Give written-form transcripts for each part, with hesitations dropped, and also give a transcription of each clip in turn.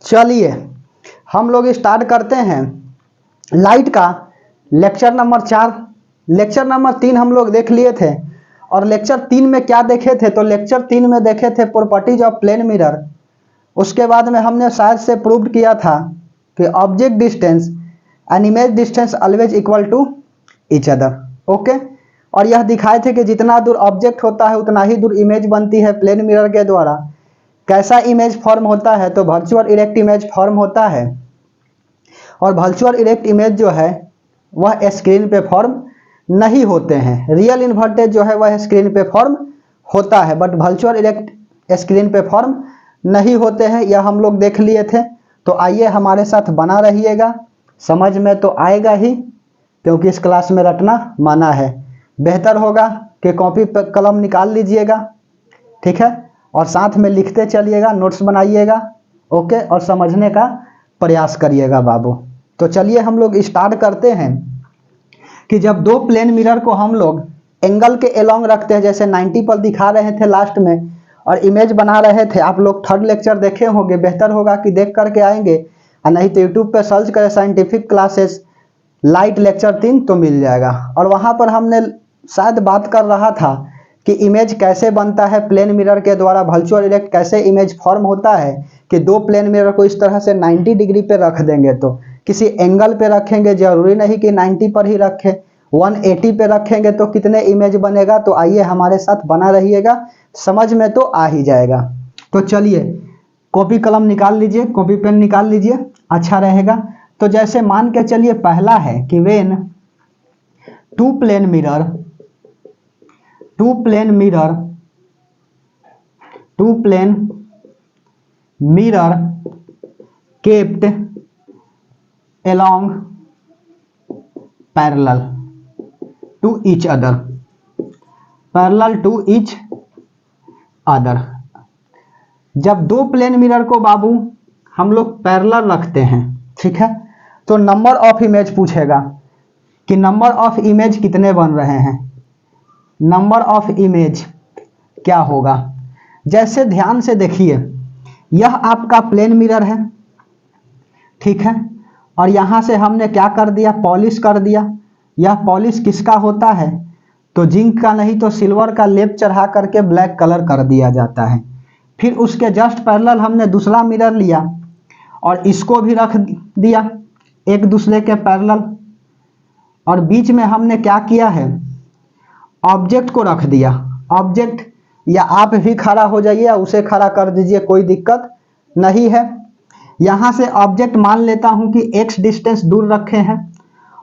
चलिए हम लोग स्टार्ट करते हैं लाइट का लेक्चर नंबर 4। लेक्चर नंबर 3 हम लोग देख लिए थे और लेक्चर 3 में क्या देखे थे, तो लेक्चर 3 में देखे थे प्रॉपर्टीज ऑफ प्लेन मिरर। उसके बाद में हमने शायद से प्रूव किया था कि object distance and image distance always equal to each other. Okay, और यह दिखाए थे कि जितना दूर ऑब्जेक्ट होता है उतना ही दूर इमेज बनती है प्लेन मिरर के द्वारा। कैसा इमेज फॉर्म होता है, तो वर्चुअल इरेक्ट इमेज फॉर्म होता है और वर्चुअल इरेक्ट इमेज जो है वह स्क्रीन पे फॉर्म नहीं होते हैं। रियल इन्वर्टेड जो है वह स्क्रीन पे फॉर्म होता है, बट वर्चुअल इरेक्ट स्क्रीन पे फॉर्म नहीं होते हैं। यह हम लोग देख लिए थे। तो आइए हमारे साथ बना रहिएगा, समझ में तो आएगा ही, क्योंकि इस क्लास में रटना माना है। बेहतर होगा कि कॉपी पर कलम निकाल लीजिएगा, ठीक है, और साथ में लिखते चलिएगा, नोट्स बनाइएगा। ओके, और समझने का प्रयास करिएगा बाबू। तो चलिए हम लोग स्टार्ट करते हैं कि जब दो प्लेन मिरर को हम लोग एंगल के एलोंग रखते हैं, जैसे 90 पर दिखा रहे थे लास्ट में, और इमेज बना रहे थे। आप लोग थर्ड लेक्चर देखे होंगे, बेहतर होगा कि देख करके आएंगे, और नहीं तो यूट्यूब पे सर्च करें साइंटिफिक क्लासेस लाइट लेक्चर 3 तो मिल जाएगा। और वहाँ पर हमने शायद बात कर रहा था कि इमेज कैसे बनता है प्लेन मिरर के द्वारा, वर्चुअल इरेक्ट कैसे इमेज फॉर्म होता है कि दो प्लेन मिरर को इस तरह से 90 डिग्री पे रख देंगे, तो किसी एंगल पे रखेंगे, जरूरी नहीं कि 90 पर ही रखें, 180 पे रखेंगे तो कितने इमेज बनेगा। तो आइए हमारे साथ बना रहिएगा, समझ में तो आ ही जाएगा। तो चलिए कॉपी कलम निकाल लीजिए, कॉपी पेन निकाल लीजिए, अच्छा रहेगा। तो जैसे मान के चलिए पहला है कि when two plane mirror kept along parallel to each other। जब दो प्लेन मिरर को बाबू हम लोग पैरेलल रखते हैं, ठीक है, तो नंबर ऑफ इमेज पूछेगा कि नंबर ऑफ इमेज कितने बन रहे हैं। नंबर ऑफ इमेज क्या होगा, जैसे ध्यान से देखिए, यह आपका प्लेन मिरर है, ठीक है, और यहां से हमने क्या कर दिया, पॉलिश कर दिया। यह पॉलिश किसका होता है, तो जिंक का नहीं तो सिल्वर का लेप चढ़ा करके ब्लैक कलर कर दिया जाता है। फिर उसके जस्ट पैरेलल हमने दूसरा मिरर लिया और इसको भी रख दिया एक दूसरे के पैरेलल, और बीच में हमने क्या किया है, ऑब्जेक्ट को रख दिया। ऑब्जेक्ट, या आप भी खड़ा हो जाइए या उसे खड़ा कर दीजिए, कोई दिक्कत नहीं है। यहां से ऑब्जेक्ट मान लेता हूं कि x डिस्टेंस दूर रखे हैं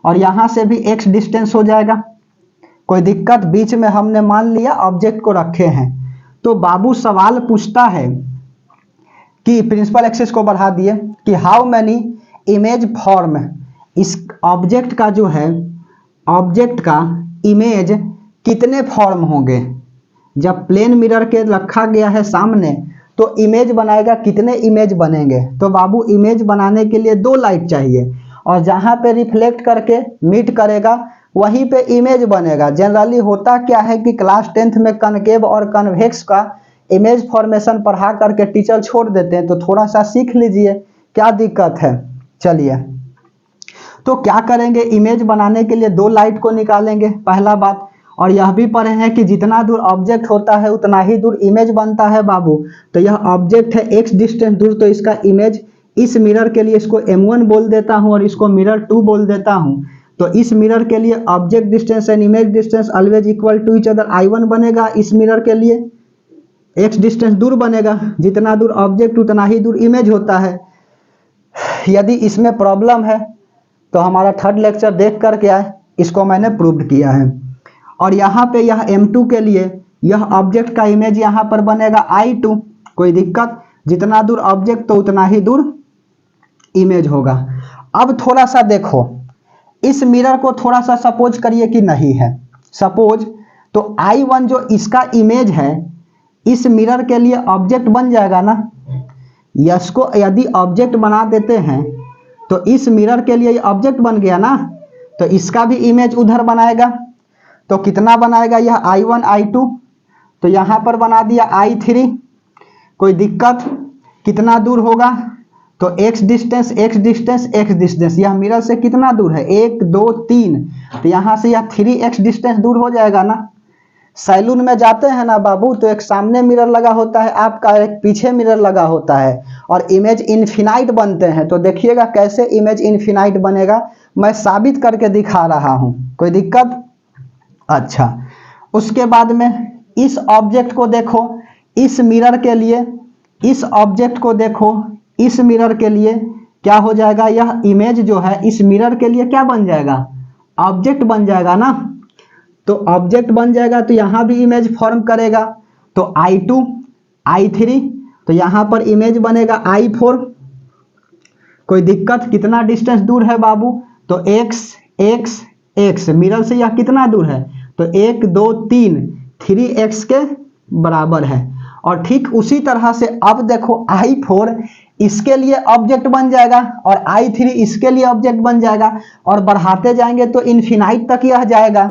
और यहां से भी x डिस्टेंस हो जाएगा, कोई दिक्कत। बीच में हमने मान लिया ऑब्जेक्ट को रखे हैं। तो बाबू सवाल पूछता है कि प्रिंसिपल एक्सिस को बढ़ा दिए कि हाउ मैनी इमेज फॉर्म, इस ऑब्जेक्ट का जो है, ऑब्जेक्ट का इमेज कितने फॉर्म होंगे। जब प्लेन मिरर के रखा गया है सामने तो इमेज बनाएगा, कितने इमेज बनेंगे। तो बाबू इमेज बनाने के लिए दो लाइट चाहिए, और जहां पे रिफ्लेक्ट करके मीट करेगा वहीं पे इमेज बनेगा। जनरली होता क्या है कि क्लास 10th में कनकेव और कन्वेक्स का इमेज फॉर्मेशन पढ़ा करके टीचर छोड़ देते हैं, तो थोड़ा सा सीख लीजिए, क्या दिक्कत है। चलिए तो क्या करेंगे, इमेज बनाने के लिए दो लाइट को निकालेंगे, पहला बात। और यह भी पढ़े हैं कि जितना दूर ऑब्जेक्ट होता है उतना ही दूर इमेज बनता है बाबू। तो यह ऑब्जेक्ट है x डिस्टेंस दूर, तो इसका इमेज इस मिरर के लिए इसको m1 बोल देता हूं और इसको मिरर 2 बोल देता हूं। तो इस मिरर के लिए object distance and image distance always equal to each other. I1 बनेगा इस मिरर के लिए, x डिस्टेंस दूर बनेगा, जितना दूर ऑब्जेक्ट उतना ही दूर इमेज होता है। यदि इसमें प्रॉब्लम है तो हमारा थर्ड लेक्चर देख करके आए, इसको मैंने प्रूव किया है। और यहाँ पे यह M2 के लिए यह ऑब्जेक्ट का इमेज यहाँ पर बनेगा I2, कोई दिक्कत, जितना दूर ऑब्जेक्ट तो उतना ही दूर इमेज होगा। अब थोड़ा सा देखो, इस मिरर को थोड़ा सा सपोज करिए कि नहीं है, सपोज, तो I1 जो इसका इमेज है इस मिरर के लिए ऑब्जेक्ट बन जाएगा ना। इसको यदि ऑब्जेक्ट बना देते हैं तो इस मिरर के लिए ऑब्जेक्ट बन गया ना, तो इसका भी इमेज उधर बनाएगा। तो कितना बनाएगा, यह I1 I2, तो यहां पर बना दिया I3, कोई दिक्कत, कितना दूर होगा, तो x distance x distance x distance, यह मिरर से कितना दूर है, 1 2 3, तो यहाँ से यह 3x डिस्टेंस दूर हो जाएगा ना। सैलून में जाते हैं ना बाबू, तो एक सामने मिरर लगा होता है आपका, एक पीछे मिरर लगा होता है, और इमेज इनफिनाइट बनते हैं। तो देखिएगा कैसे इमेज इनफिनाइट बनेगा, मैं साबित करके दिखा रहा हूं, कोई दिक्कत। अच्छा, उसके बाद में इस ऑब्जेक्ट को देखो, इस मिरर के लिए, इस ऑब्जेक्ट को देखो, इस मिरर के लिए क्या हो जाएगा, यह इमेज जो है इस मिरर के लिए क्या बन जाएगा, ऑब्जेक्ट बन जाएगा ना। तो ऑब्जेक्ट बन जाएगा तो यहां भी इमेज फॉर्म करेगा, तो I2 I3, तो यहां पर इमेज बनेगा I4। कोई दिक्कत, कितना डिस्टेंस दूर है बाबू, तो x x x, मिरर से यह कितना दूर है, तो 1 2 3, 3x के बराबर है। और ठीक उसी तरह से अब देखो I4 इसके लिए ऑब्जेक्ट बन जाएगा, और I3 इसके लिए ऑब्जेक्ट बन जाएगा, और बढ़ाते जाएंगे तो इनफिनाइट तक यह जाएगा।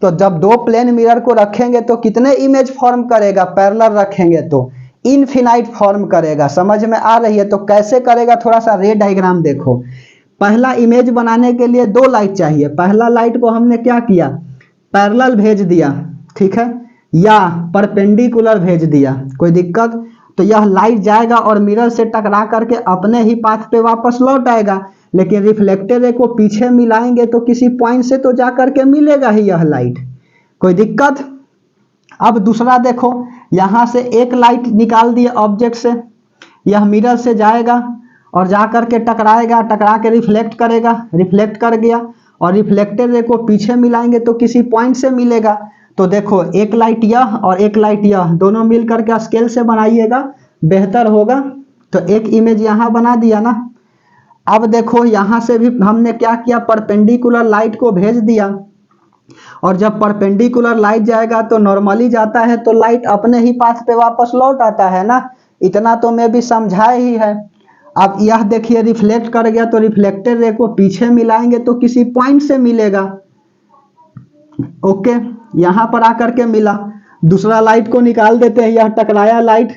तो जब दो प्लेन मिरर को रखेंगे तो कितने इमेज फॉर्म करेगा, पैरेलल रखेंगे तो इनफिनाइट फॉर्म करेगा। समझ में आ रही है, तो कैसे करेगा, थोड़ा सा रे डायग्राम देखो। पहला इमेज बनाने के लिए दो लाइट चाहिए, पहला लाइट को हमने क्या किया, पैरेलल भेज दिया, ठीक है, या परपेंडिकुलर भेज दिया, कोई दिक्कत। तो यह लाइट जाएगा और मिरर से टकरा करके अपने ही पाथ पे वापस लौट आएगा, लेकिन रिफ्लेक्टेड रे को पीछे मिलाएंगे तो किसी पॉइंट से तो जा करके मिलेगा ही यह लाइट, कोई दिक्कत। अब दूसरा देखो, यहां से एक लाइट निकाल दिए ऑब्जेक्ट से, यह मिरर से जाएगा और जा करके टकराएगा, टकरा के रिफ्लेक्ट करेगा, रिफ्लेक्ट कर गया, और रिफ्लेक्टेड रे को पीछे मिलाएंगे तो किसी पॉइंट से मिलेगा। तो देखो एक लाइट यह और एक लाइट यह, दोनों मिल करके स्केल से बनाइएगा, बेहतर होगा। तो एक इमेज यहां बना दिया ना। अब देखो यहां से भी हमने क्या किया, परपेंडिकुलर लाइट को भेज दिया, और जब परपेंडिकुलर लाइट जाएगा तो नॉर्मली जाता है तो लाइट अपने ही पाथ पे वापस लौट आता है ना, इतना तो मैं भी समझाए ही है। अब यह देखिए रिफ्लेक्ट कर गया, तो रिफ्लेक्टेड रे को पीछे मिलाएंगे तो किसी पॉइंट से मिलेगा, ओके, यहां पर आकर के मिला। दूसरा लाइट को निकाल देते हैं, यह टकराया लाइट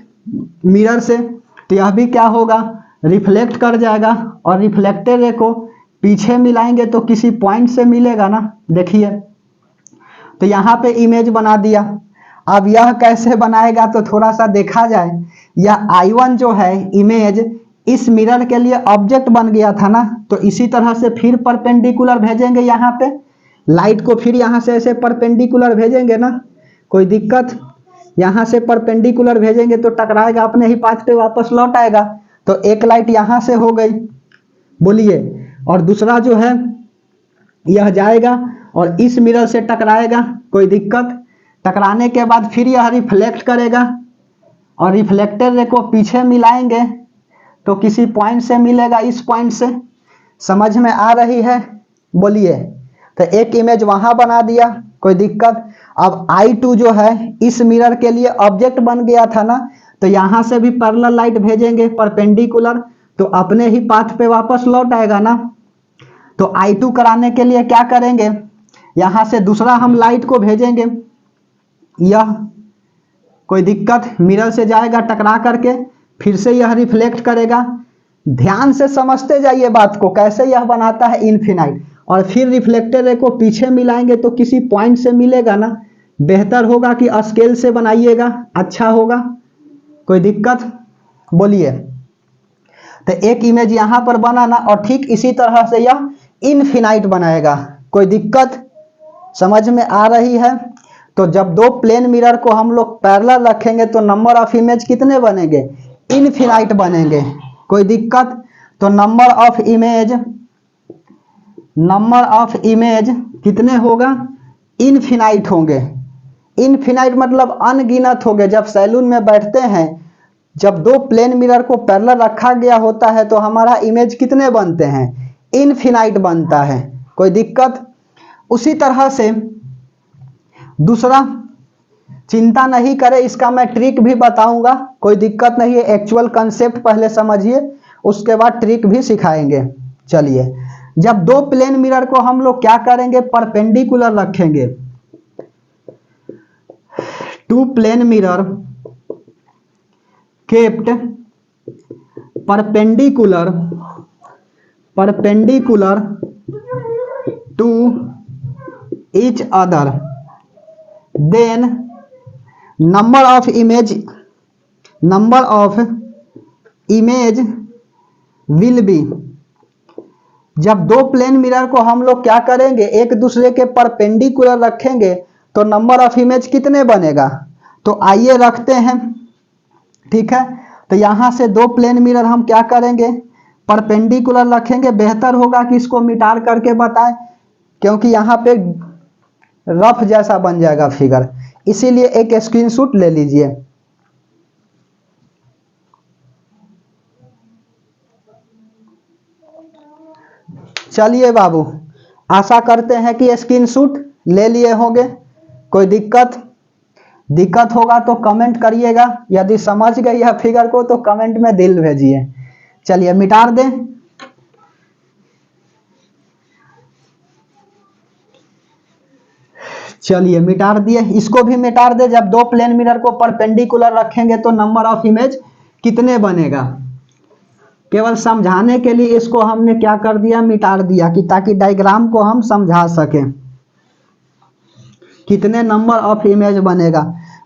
मिरर से, तो यह भी क्या होगा, रिफ्लेक्ट कर जाएगा, और रिफ्लेक्टेड रे को पीछे मिलाएंगे तो किसी पॉइंट से मिलेगा ना, देखिए। तो यहां पे इमेज बना दिया। अब यह कैसे बनाएगा, तो थोड़ा सा देखा जाए। यह I1 जो है इमेज इस मिरर के लिए ऑब्जेक्ट बन गया था ना, तो इसी तरह से फिर परपेंडिकुलर भेजेंगे यहाँ पे, लाइट को फिर यहाँ से ऐसे परपेंडिकुलर भेजेंगे ना, कोई दिक्कत। यहाँ से परपेंडिकुलर भेजेंगे तो टकराएगा, अपने ही पाथ पे वापस लौट आएगा। तो एक लाइट यहाँ से हो गई, बोलिए, और दूसरा जो है यह जाएगा और इस मिरर से टकराएगा, कोई दिक्कत। टकराने के बाद फिर यह रिफ्लेक्ट करेगा, और रिफ्लेक्टेड रे को पीछे मिलाएंगे तो किसी पॉइंट से मिलेगा, इस पॉइंट से। समझ में आ रही है, बोलिए। तो एक इमेज वहां बना दिया, कोई दिक्कत। अब I2 जो है इस मिरर के लिए ऑब्जेक्ट बन गया था ना, तो यहां से भी पैरेलल लाइट भेजेंगे परपेंडिकुलर, तो अपने ही पाथ पे वापस लौट आएगा ना। तो I2 कराने के लिए क्या करेंगे, यहां से दूसरा हम लाइट को भेजेंगे, यह, कोई दिक्कत, मिरर से जाएगा टकरा करके, फिर से यह रिफ्लेक्ट करेगा। ध्यान से समझते जाइए बात को, कैसे यह बनाता है इनफिनाइट, और फिर रिफ्लेक्टेड रे को पीछे मिलाएंगे तो किसी पॉइंट से मिलेगा ना। बेहतर होगा कि स्केल से बनाइएगा, अच्छा होगा, कोई दिक्कत, बोलिए। तो एक इमेज यहां पर बनाना, और ठीक इसी तरह से यह इनफिनाइट बनाएगा, कोई दिक्कत, समझ में आ रही है। तो जब दो प्लेन मिरर को हम लोग पैरेलल रखेंगे तो नंबर ऑफ इमेज कितने बनेंगे, इनफिनाइट बनेंगे, कोई दिक्कत। तो नंबर ऑफ इमेज कितने होगा, इनफिनाइट होंगे। इनफिनाइट मतलब अनगिनत होंगे। जब सैलून में बैठते हैं, जब दो प्लेन मिरर को पैरेलल रखा गया होता है तो हमारा इमेज कितने बनते हैं, इनफिनाइट बनता है, कोई दिक्कत। उसी तरह से दूसरा, चिंता नहीं करें, इसका मैं ट्रिक भी बताऊंगा, कोई दिक्कत नहीं है। एक्चुअल कंसेप्ट पहले समझिए, उसके बाद ट्रिक भी सिखाएंगे। चलिए, जब दो प्लेन मिरर को हम लोग क्या करेंगे, परपेंडिकुलर रखेंगे। Two plane mirror kept perpendicular to each other, then number of image will be। जब दो प्लेन मिरर को हम लोग क्या करेंगे, एक दूसरे के परपेंडिकुलर रखेंगे तो नंबर ऑफ इमेज कितने बनेगा। तो आइए रखते हैं, ठीक है। तो यहां से दो प्लेन मिरर हम क्या करेंगे, परपेंडिकुलर रखेंगे। बेहतर होगा कि इसको मिटार करके बताएं, क्योंकि यहाँ पे रफ जैसा बन जाएगा फिगर, इसीलिए एक स्क्रीनशॉट ले लीजिए। चलिए बाबू, आशा करते हैं कि स्क्रीनशॉट ले लिए होंगे। कोई दिक्कत होगा तो कमेंट करिएगा, यदि समझ गए यह फिगर को तो कमेंट में दिल भेजिए। चलिए मिटार दें। चलिए मिटार दिए, इसको भी मिटार दे। जब दो प्लेन मिरर को परपेंडिकुलर रखेंगे तो नंबर ऑफ इमेज कितने बनेगा। केवल समझाने के लिए इसको हमने क्या कर दिया, मिटार दिया, कि ताकि डायग्राम को हम समझा सकें। कितने नंबर ऑफ इमेज बनेगा।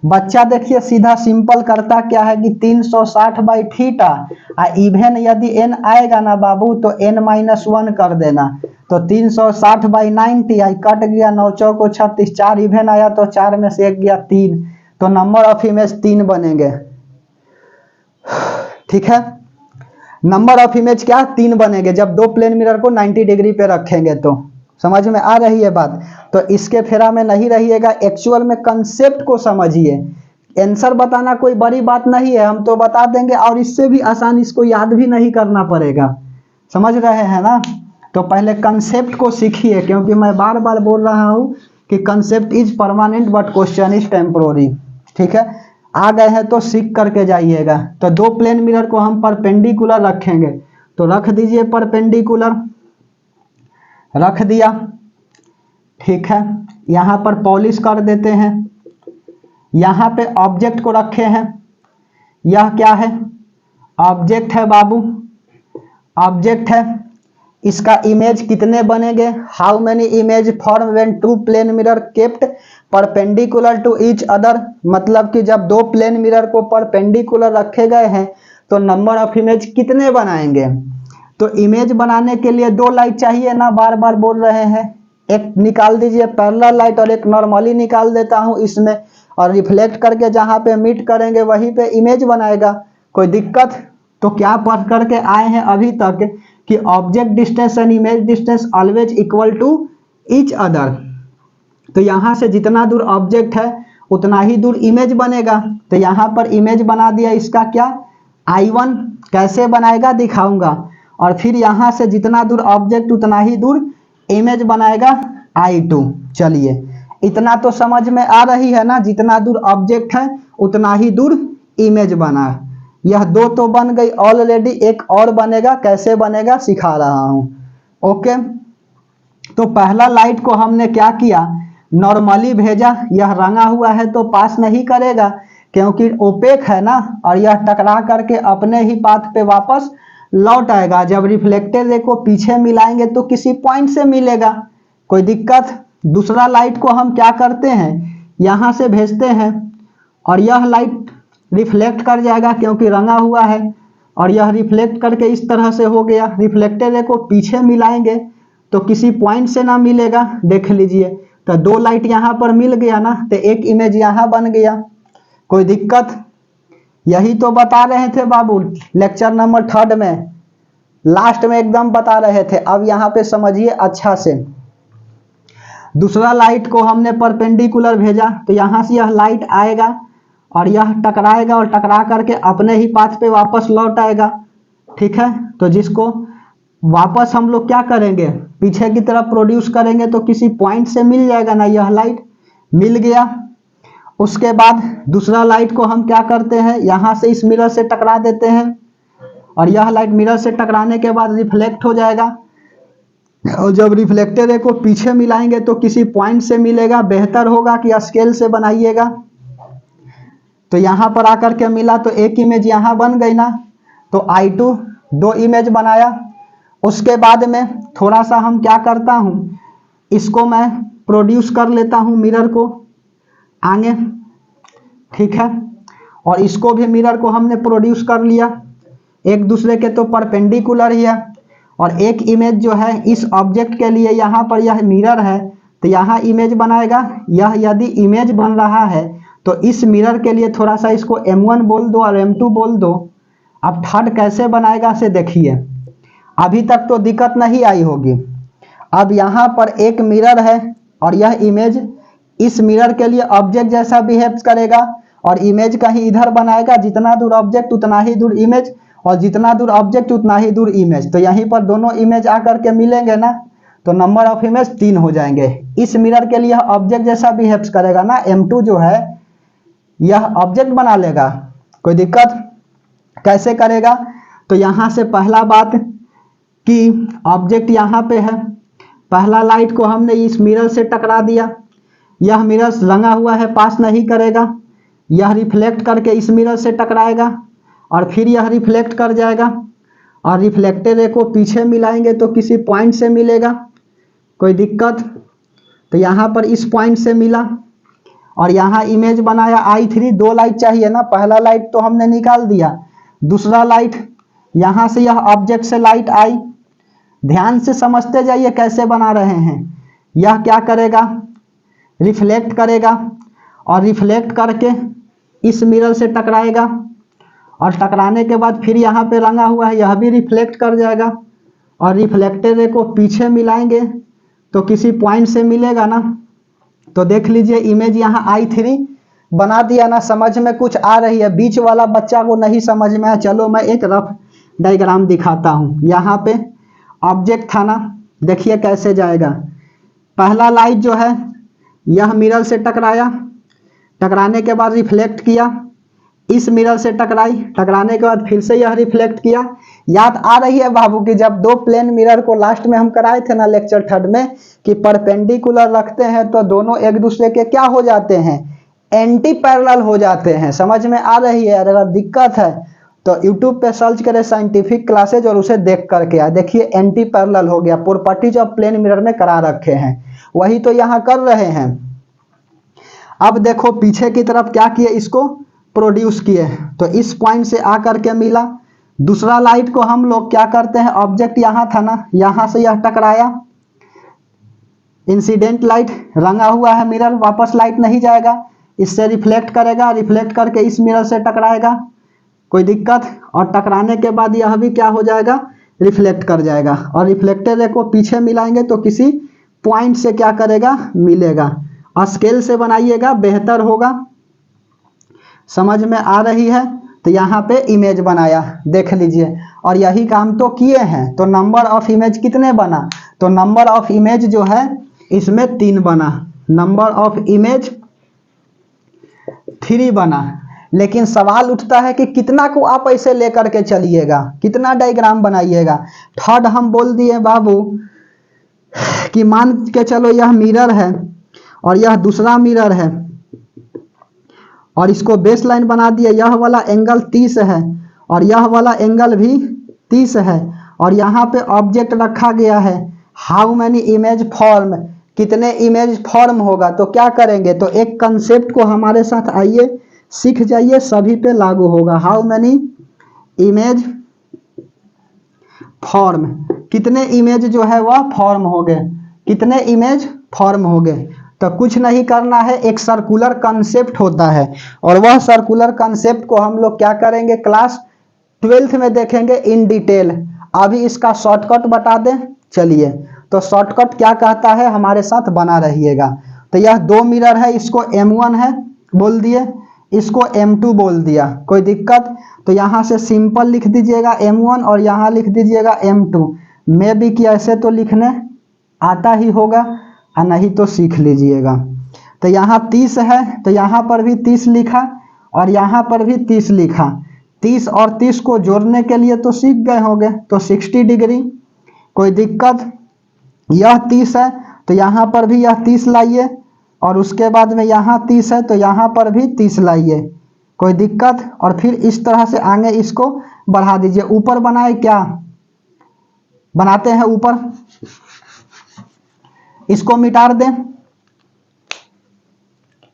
बच्चा देखिए सीधा सिंपल करता क्या है कि 360 बाई थीटा, इवन यदि n आएगा ना बाबू तो n-1 कर देना। तो 360 बाई 90 आई कट गया, 9 चौको 36, 4 इवन आया तो 4 में से 1 गया 3, तो नंबर ऑफ इमेज 3 बनेंगे। ठीक है, नंबर ऑफ इमेज क्या 3 बनेंगे जब दो प्लेन मिरर को 90 डिग्री पे रखेंगे। तो समझ में आ रही है बात। तो इसके फेरा में नहीं रहिएगा, एक्चुअल में कंसेप्ट को समझिए। आंसर बताना कोई बड़ी बात नहीं है, हम तो बता देंगे, और इससे भी आसान इसको याद भी नहीं करना पड़ेगा। समझ रहे हैं ना। तो पहले कंसेप्ट को सीखिए, क्योंकि मैं बार बार बोल रहा हूं कि concept is permanent but question is temporary. ठीक है, आ गए हैं तो सीख करके जाइएगा। तो दो प्लेन मिरर को हम परपेंडिकुलर रखेंगे, तो रख दीजिए परपेंडिकुलर, रख दिया। ठीक है, यहां पर पॉलिश कर देते हैं। यहां पे ऑब्जेक्ट को रखे हैं, यह क्या है, ऑब्जेक्ट है बाबू, ऑब्जेक्ट है। इसका इमेज कितने बनेंगे, how many image form when two plane mirror kept perpendicular to each other. मतलब कि जब दो प्लेन मिरर को परपेंडिकुलर रखे गए हैं तो नंबर ऑफ इमेज कितने बनाएंगे। तो इमेज बनाने के लिए दो लाइट चाहिए ना, बार बार बोल रहे हैं। एक निकाल दीजिए पैरेलल लाइट और एक नॉर्मली निकाल देता हूं इसमें, और रिफ्लेक्ट करके जहां पे मीट करेंगे वहीं पे इमेज बनाएगा। कोई दिक्कत। तो क्या पढ़ करके आए हैं अभी तक कि object distance and image distance always equal to each other. तो यहां से जितना दूर ऑब्जेक्ट है उतना ही दूर इमेज बनेगा। तो यहां पर इमेज बना दिया, इसका क्या I1 कैसे बनाएगा दिखाऊंगा, और फिर यहां से जितना दूर ऑब्जेक्ट उतना ही दूर इमेज बनाएगा I2। चलिए इतना तो समझ में आ रही है ना, जितना दूर ऑब्जेक्ट है उतना ही दूर इमेज बना। यह दो तो बन गई ऑलरेडी, एक और बनेगा, कैसे बनेगा सिखा रहा हूं। ओके, तो पहला लाइट को हमने क्या किया, नॉर्मली भेजा। यह रंगा हुआ है तो पास नहीं करेगा क्योंकि ओपेक है ना, और यह टकरा करके अपने ही पाथ पे वापस लौट आएगा। जब रिफ्लेक्टेड रे को पीछे मिलाएंगे तो किसी पॉइंट से मिलेगा। कोई दिक्कत। दूसरा लाइट को हम क्या करते हैं, यहां से भेजते हैं और यह लाइट रिफ्लेक्ट कर जाएगा क्योंकि रंगा हुआ है, और यह रिफ्लेक्ट करके इस तरह से हो गया। रिफ्लेक्टेड रे को पीछे मिलाएंगे तो किसी पॉइंट से ना मिलेगा। देख लीजिए, तो दो लाइट यहां पर मिल गया ना, तो एक इमेज यहां बन गया। कोई दिक्कत। यही तो बता रहे थे बाबू लेक्चर नंबर 3 में, लास्ट में एकदम बता रहे थे। अब यहां पे समझिए अच्छा से। दूसरा लाइट को हमने परपेंडिकुलर भेजा, तो यहां से यह लाइट आएगा और यह टकराएगा, और टकरा करके अपने ही पाथ पे वापस लौट आएगा। ठीक है, तो जिसको वापस हम लोग क्या करेंगे, पीछे की तरफ प्रोड्यूस करेंगे तो किसी पॉइंट से मिल जाएगा ना, यह लाइट मिल गया। उसके बाद दूसरा लाइट को हम क्या करते हैं, यहां से इस मिरर से टकरा देते हैं, और यह लाइट मिरर से टकराने के बाद रिफ्लेक्ट हो जाएगा, और जब रिफ्लेक्टेड रे को पीछे मिलाएंगे तो किसी पॉइंट से मिलेगा। बेहतर होगा कि स्केल से बनाइएगा। तो यहां पर आकर के मिला तो एक इमेज यहां बन गई ना, तो I2 2 इमेज बनाया। उसके बाद में थोड़ा सा हम क्या करता हूँ, इसको मैं प्रोड्यूस कर लेता हूँ मिरर को आगे, ठीक है। और इसको भी मिरर को हमने प्रोड्यूस कर लिया, एक दूसरे के तो परपेंडिकुलर ही है। और एक इमेज जो है इस ऑब्जेक्ट के लिए यहाँ पर यह मिरर है तो यहाँ इमेज बनाएगा। यह यदि इमेज बन रहा है तो इस मिरर के लिए थोड़ा सा इसको M1 बोल दो और M2 बोल दो। अब थर्ड कैसे बनाएगा से देखिए, अभी तक तो दिक्कत नहीं आई होगी। अब यहाँ पर एक मिरर है और यह इमेज इस मिरर के लिए ऑब्जेक्ट जैसा बिहेव करेगा और इमेज कहीं इधर बनाएगा, जितना दूर ऑब्जेक्ट उतना ही दूर इमेज, और जितना दूर ऑब्जेक्ट उतना ही दूर इमेज। तो यहीं पर दोनों इमेज आकर के मिलेंगे ना, तो नंबर ऑफ इमेज 3 हो जाएंगे। इस मिरर के लिए ऑब्जेक्ट जैसा बिहेव करेगा ना, M2 जो है यह ऑब्जेक्ट बना लेगा, कोई दिक्कत। कैसे करेगा, तो यहाँ से पहला बात कि ऑब्जेक्ट यहाँ पे है, पहला लाइट को हमने इस मिरर से टकरा दिया, यह मिरर रंगा हुआ है पास नहीं करेगा, यह रिफ्लेक्ट करके इस मिरर से टकराएगा और फिर यह रिफ्लेक्ट कर जाएगा और रिफ्लेक्टेड रे को पीछे मिलाएंगे तो किसी पॉइंट से मिलेगा, कोई दिक्कत। तो यहाँ पर इस पॉइंट से मिला और यहाँ इमेज बनाया I3। 2 लाइट चाहिए ना, पहला लाइट तो हमने निकाल दिया, दूसरा लाइट यहाँ से यह ऑब्जेक्ट से लाइट आई। ध्यान से समझते जाइए कैसे बना रहे हैं। यह क्या करेगा, रिफ्लेक्ट करेगा और रिफ्लेक्ट करके इस मिरर से टकराएगा और टकराने के बाद फिर यहाँ पे रंगा हुआ है, यह भी रिफ्लेक्ट कर जाएगा और रिफ्लेक्टेड रे को पीछे मिलाएंगे तो किसी पॉइंट से मिलेगा ना। तो देख लीजिए इमेज यहाँ I3 बना दिया ना, समझ में कुछ आ रही है। बीच वाला बच्चा को नहीं समझ में आया, चलो मैं एक रफ डायग्राम दिखाता हूँ। यहाँ पे ऑब्जेक्ट था ना, देखिए कैसे जाएगा। पहला लाइट जो है यह मिरर से टकराया, टकराने के बाद रिफ्लेक्ट किया, इस मिरर से टकराई, टकराने के बाद फिर से यह रिफ्लेक्ट किया। याद आ रही है बाबू कि जब 2 प्लेन मिरर को लास्ट में हम कराए थे ना लेक्चर 3 में, कि परपेंडिकुलर रखते हैं तो दोनों एक दूसरे के क्या हो जाते हैं, एंटी पैरेलल हो जाते हैं। समझ में आ रही है? अगर दिक्कत है तो YouTube पे सर्च करें साइंटिफिक क्लासेज और उसे देख करके आए। देखिए एंटी पैरेलल हो गया, प्रॉपर्टीज ऑफ प्लेन मिरर में करा रखे हैं, वही तो यहाँ कर रहे हैं। अब देखो पीछे की तरफ क्या किए, इसको प्रोड्यूस किए तो इस पॉइंट से आकर के मिला। दूसरा लाइट को हम लोग क्या करते हैं, ऑब्जेक्ट यहाँ था ना, यहाँ से यह टकराया, इंसिडेंट लाइट रंगा हुआ है मिरर, वापस लाइट नहीं जाएगा, इससे रिफ्लेक्ट करेगा, रिफ्लेक्ट करके इस मिरर से टकराएगा, कोई दिक्कत। और टकराने के बाद यह भी क्या हो जाएगा, रिफ्लेक्ट कर जाएगा और रिफ्लेक्टेड रे को पीछे मिलाएंगे तो किसी पॉइंट से क्या करेगा, मिलेगा। स्केल से बनाइएगा बेहतर होगा। समझ में आ रही है? तो यहाँ पे इमेज बनाया, देख लीजिए, और यही काम तो किए हैं। तो नंबर ऑफ इमेज कितने बना, तो नंबर ऑफ इमेज जो है इसमें 3 बना, नंबर ऑफ इमेज 3 बना। लेकिन सवाल उठता है कि कितना को आप ऐसे लेकर के चलिएगा, कितना डायग्राम बनाइएगा। थर्ड हम बोल दिए बाबू कि मान के चलो यह मिरर है और यह दूसरा मिरर है और इसको बेस लाइन बना दिया, यह वाला एंगल 30 है और यह वाला एंगल भी 30 है और यहाँ पे ऑब्जेक्ट रखा गया है। हाउ मैनी इमेज फॉर्म, कितने इमेज फॉर्म होगा, तो क्या करेंगे, तो एक कंसेप्ट को हमारे साथ आइए सीख जाइए, सभी पे लागू होगा। हाउ मैनी इमेज फॉर्म, कितने इमेज जो है वह फॉर्म हो गए, कितने इमेज फॉर्म हो गए। तो कुछ नहीं करना है, एक सर्कुलर कंसेप्ट होता है और वह सर्कुलर कंसेप्ट को हम लोग क्या करेंगे, क्लास 12th में देखेंगे इन डिटेल। अभी इसका शॉर्टकट बता दें, चलिए। तो शॉर्टकट क्या कहता है, हमारे साथ बना रहिएगा। तो यह 2 मिरर है, इसको M1 है बोल दिए, इसको M2 बोल दिया, कोई दिक्कत। तो यहाँ से सिंपल लिख दीजिएगा M1 और यहाँ लिख दीजिएगा M2। मैं भी कि ऐसे तो लिखने आता ही होगा और नहीं तो सीख लीजिएगा। तो यहाँ 30 है तो यहाँ पर भी 30 लिखा और यहाँ पर भी 30 लिखा। 30 और 30 को जोड़ने के लिए तो सीख गए होंगे, तो 60 डिग्री, कोई दिक्कत। यह 30 है तो यहाँ पर भी यह 30 लाइए और उसके बाद में यहाँ 30 है तो यहाँ पर भी 30 लाइए, कोई दिक्कत? और फिर इस तरह से आगे इसको बढ़ा दीजिए। ऊपर बनाए क्या बनाते हैं ऊपर, इसको मिटार दें।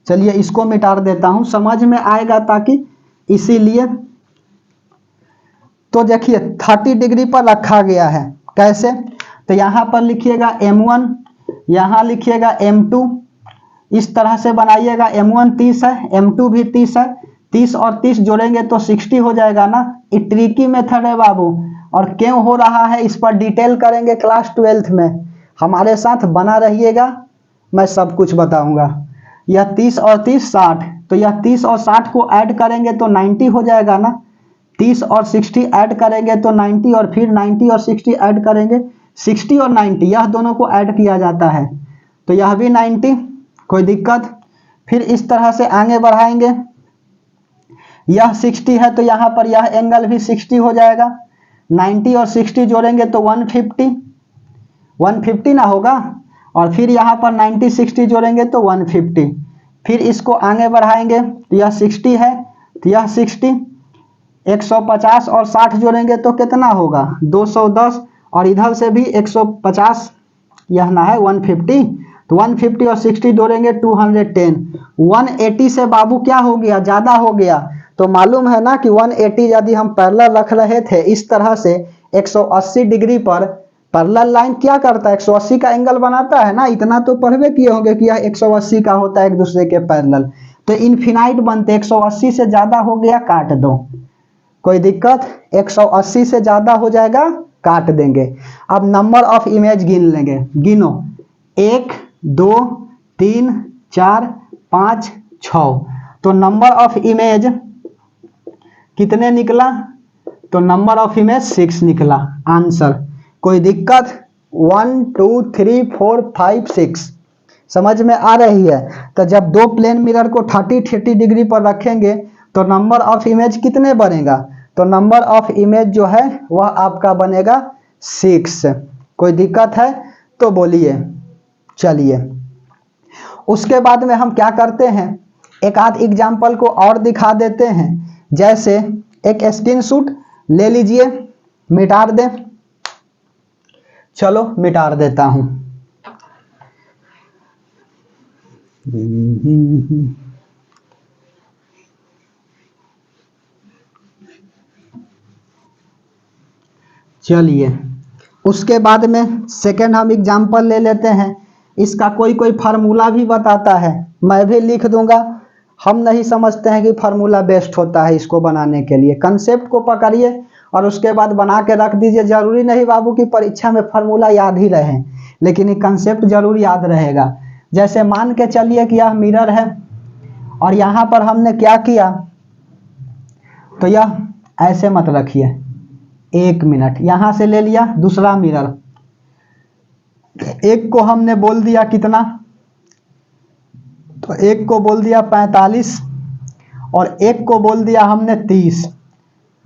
चलिए इसको मिटार देता हूं, समझ में आएगा ताकि, इसीलिए तो देखिए 30 डिग्री पर रखा गया है। कैसे? तो यहां पर लिखिएगा M1, यहां लिखिएगा M2, इस तरह से बनाइएगा। M1 30 है, M2 भी 30 है, 30 और 30 जोड़ेंगे तो 60 हो जाएगा ना। ये ट्रिकी मेथड है बाबू, और क्यों हो रहा है इस पर डिटेल करेंगे क्लास 12th में। हमारे साथ बना रहिएगा, मैं सब कुछ बताऊंगा। यह 30 और 30 60, तो यह 30 और 60 को ऐड करेंगे तो 90 हो जाएगा ना। 30 और 60 ऐड करेंगे तो 90, और फिर 90 और 60 ऐड करेंगे, 60 और 90 यह दोनों को ऐड किया जाता है, तो यह भी 90। कोई दिक्कत? फिर इस तरह से आगे बढ़ाएंगे, यह 60 है तो यहाँ पर यह एंगल भी 60 हो जाएगा। 90 और 60 जोड़ेंगे तो 150 ना होगा, और फिर यहाँ पर 90 60 जोड़ेंगे तो 150। फिर इसको आगे बढ़ाएंगे तो यह 60 है, तो यह 60, 150 और 60 जोड़ेंगे तो कितना होगा 210, और इधर से भी 150, यह ना है 150, तो 150 और 60 जोड़ेंगे 210। 180 से बाबू क्या हो गया, ज्यादा हो गया। तो मालूम है ना कि 180 यदि हम पैरेलल रख रहे थे इस तरह से 180 डिग्री पर, पैरेलल लाइन क्या करता है 180 का एंगल बनाता है ना। इतना तो पढ़वे किए होंगे कि यह 180 का होता है एक दूसरे के पैरेलल, तो इनफिनाइट बनते। 180 से ज्यादा हो गया काट दो, कोई दिक्कत? 180 से ज्यादा हो जाएगा काट देंगे। अब नंबर ऑफ इमेज गिन लेंगे, गिनो 1 2 3 4 5 6। तो नंबर ऑफ इमेज कितने निकला? तो नंबर ऑफ इमेज 6 निकला आंसर। कोई दिक्कत? 1 2 3 4 5 6 समझ में आ रही है? तो जब दो प्लेन मिरर को 30 डिग्री पर रखेंगे तो नंबर ऑफ इमेज कितने बनेगा? तो नंबर ऑफ इमेज जो है वह आपका बनेगा 6। कोई दिक्कत है तो बोलिए। चलिए उसके बाद में हम क्या करते हैं, एक आध एग्जाम्पल को और दिखा देते हैं। जैसे एक स्क्रीनशॉट ले लीजिए, मिटार दें। चलो मिटार देता हूं। चलिए उसके बाद में सेकंड हम एग्जाम्पल ले लेते हैं। इसका कोई कोई फार्मूला भी बताता है, मैं भी लिख दूंगा। हम नहीं समझते हैं कि फार्मूला बेस्ट होता है इसको बनाने के लिए। कंसेप्ट को पकड़िए और उसके बाद बना के रख दीजिए। जरूरी नहीं बाबू कि परीक्षा में फार्मूला याद ही रहे, लेकिन ये कंसेप्ट जरूर याद रहेगा। जैसे मान के चलिए कि यह मिरर है और यहाँ पर हमने क्या किया, तो यह ऐसे मत रखिए, 1 मिनट, यहां से ले लिया दूसरा मिरर, एक को हमने बोल दिया कितना, तो एक को बोल दिया 45 और एक को बोल दिया हमने 30,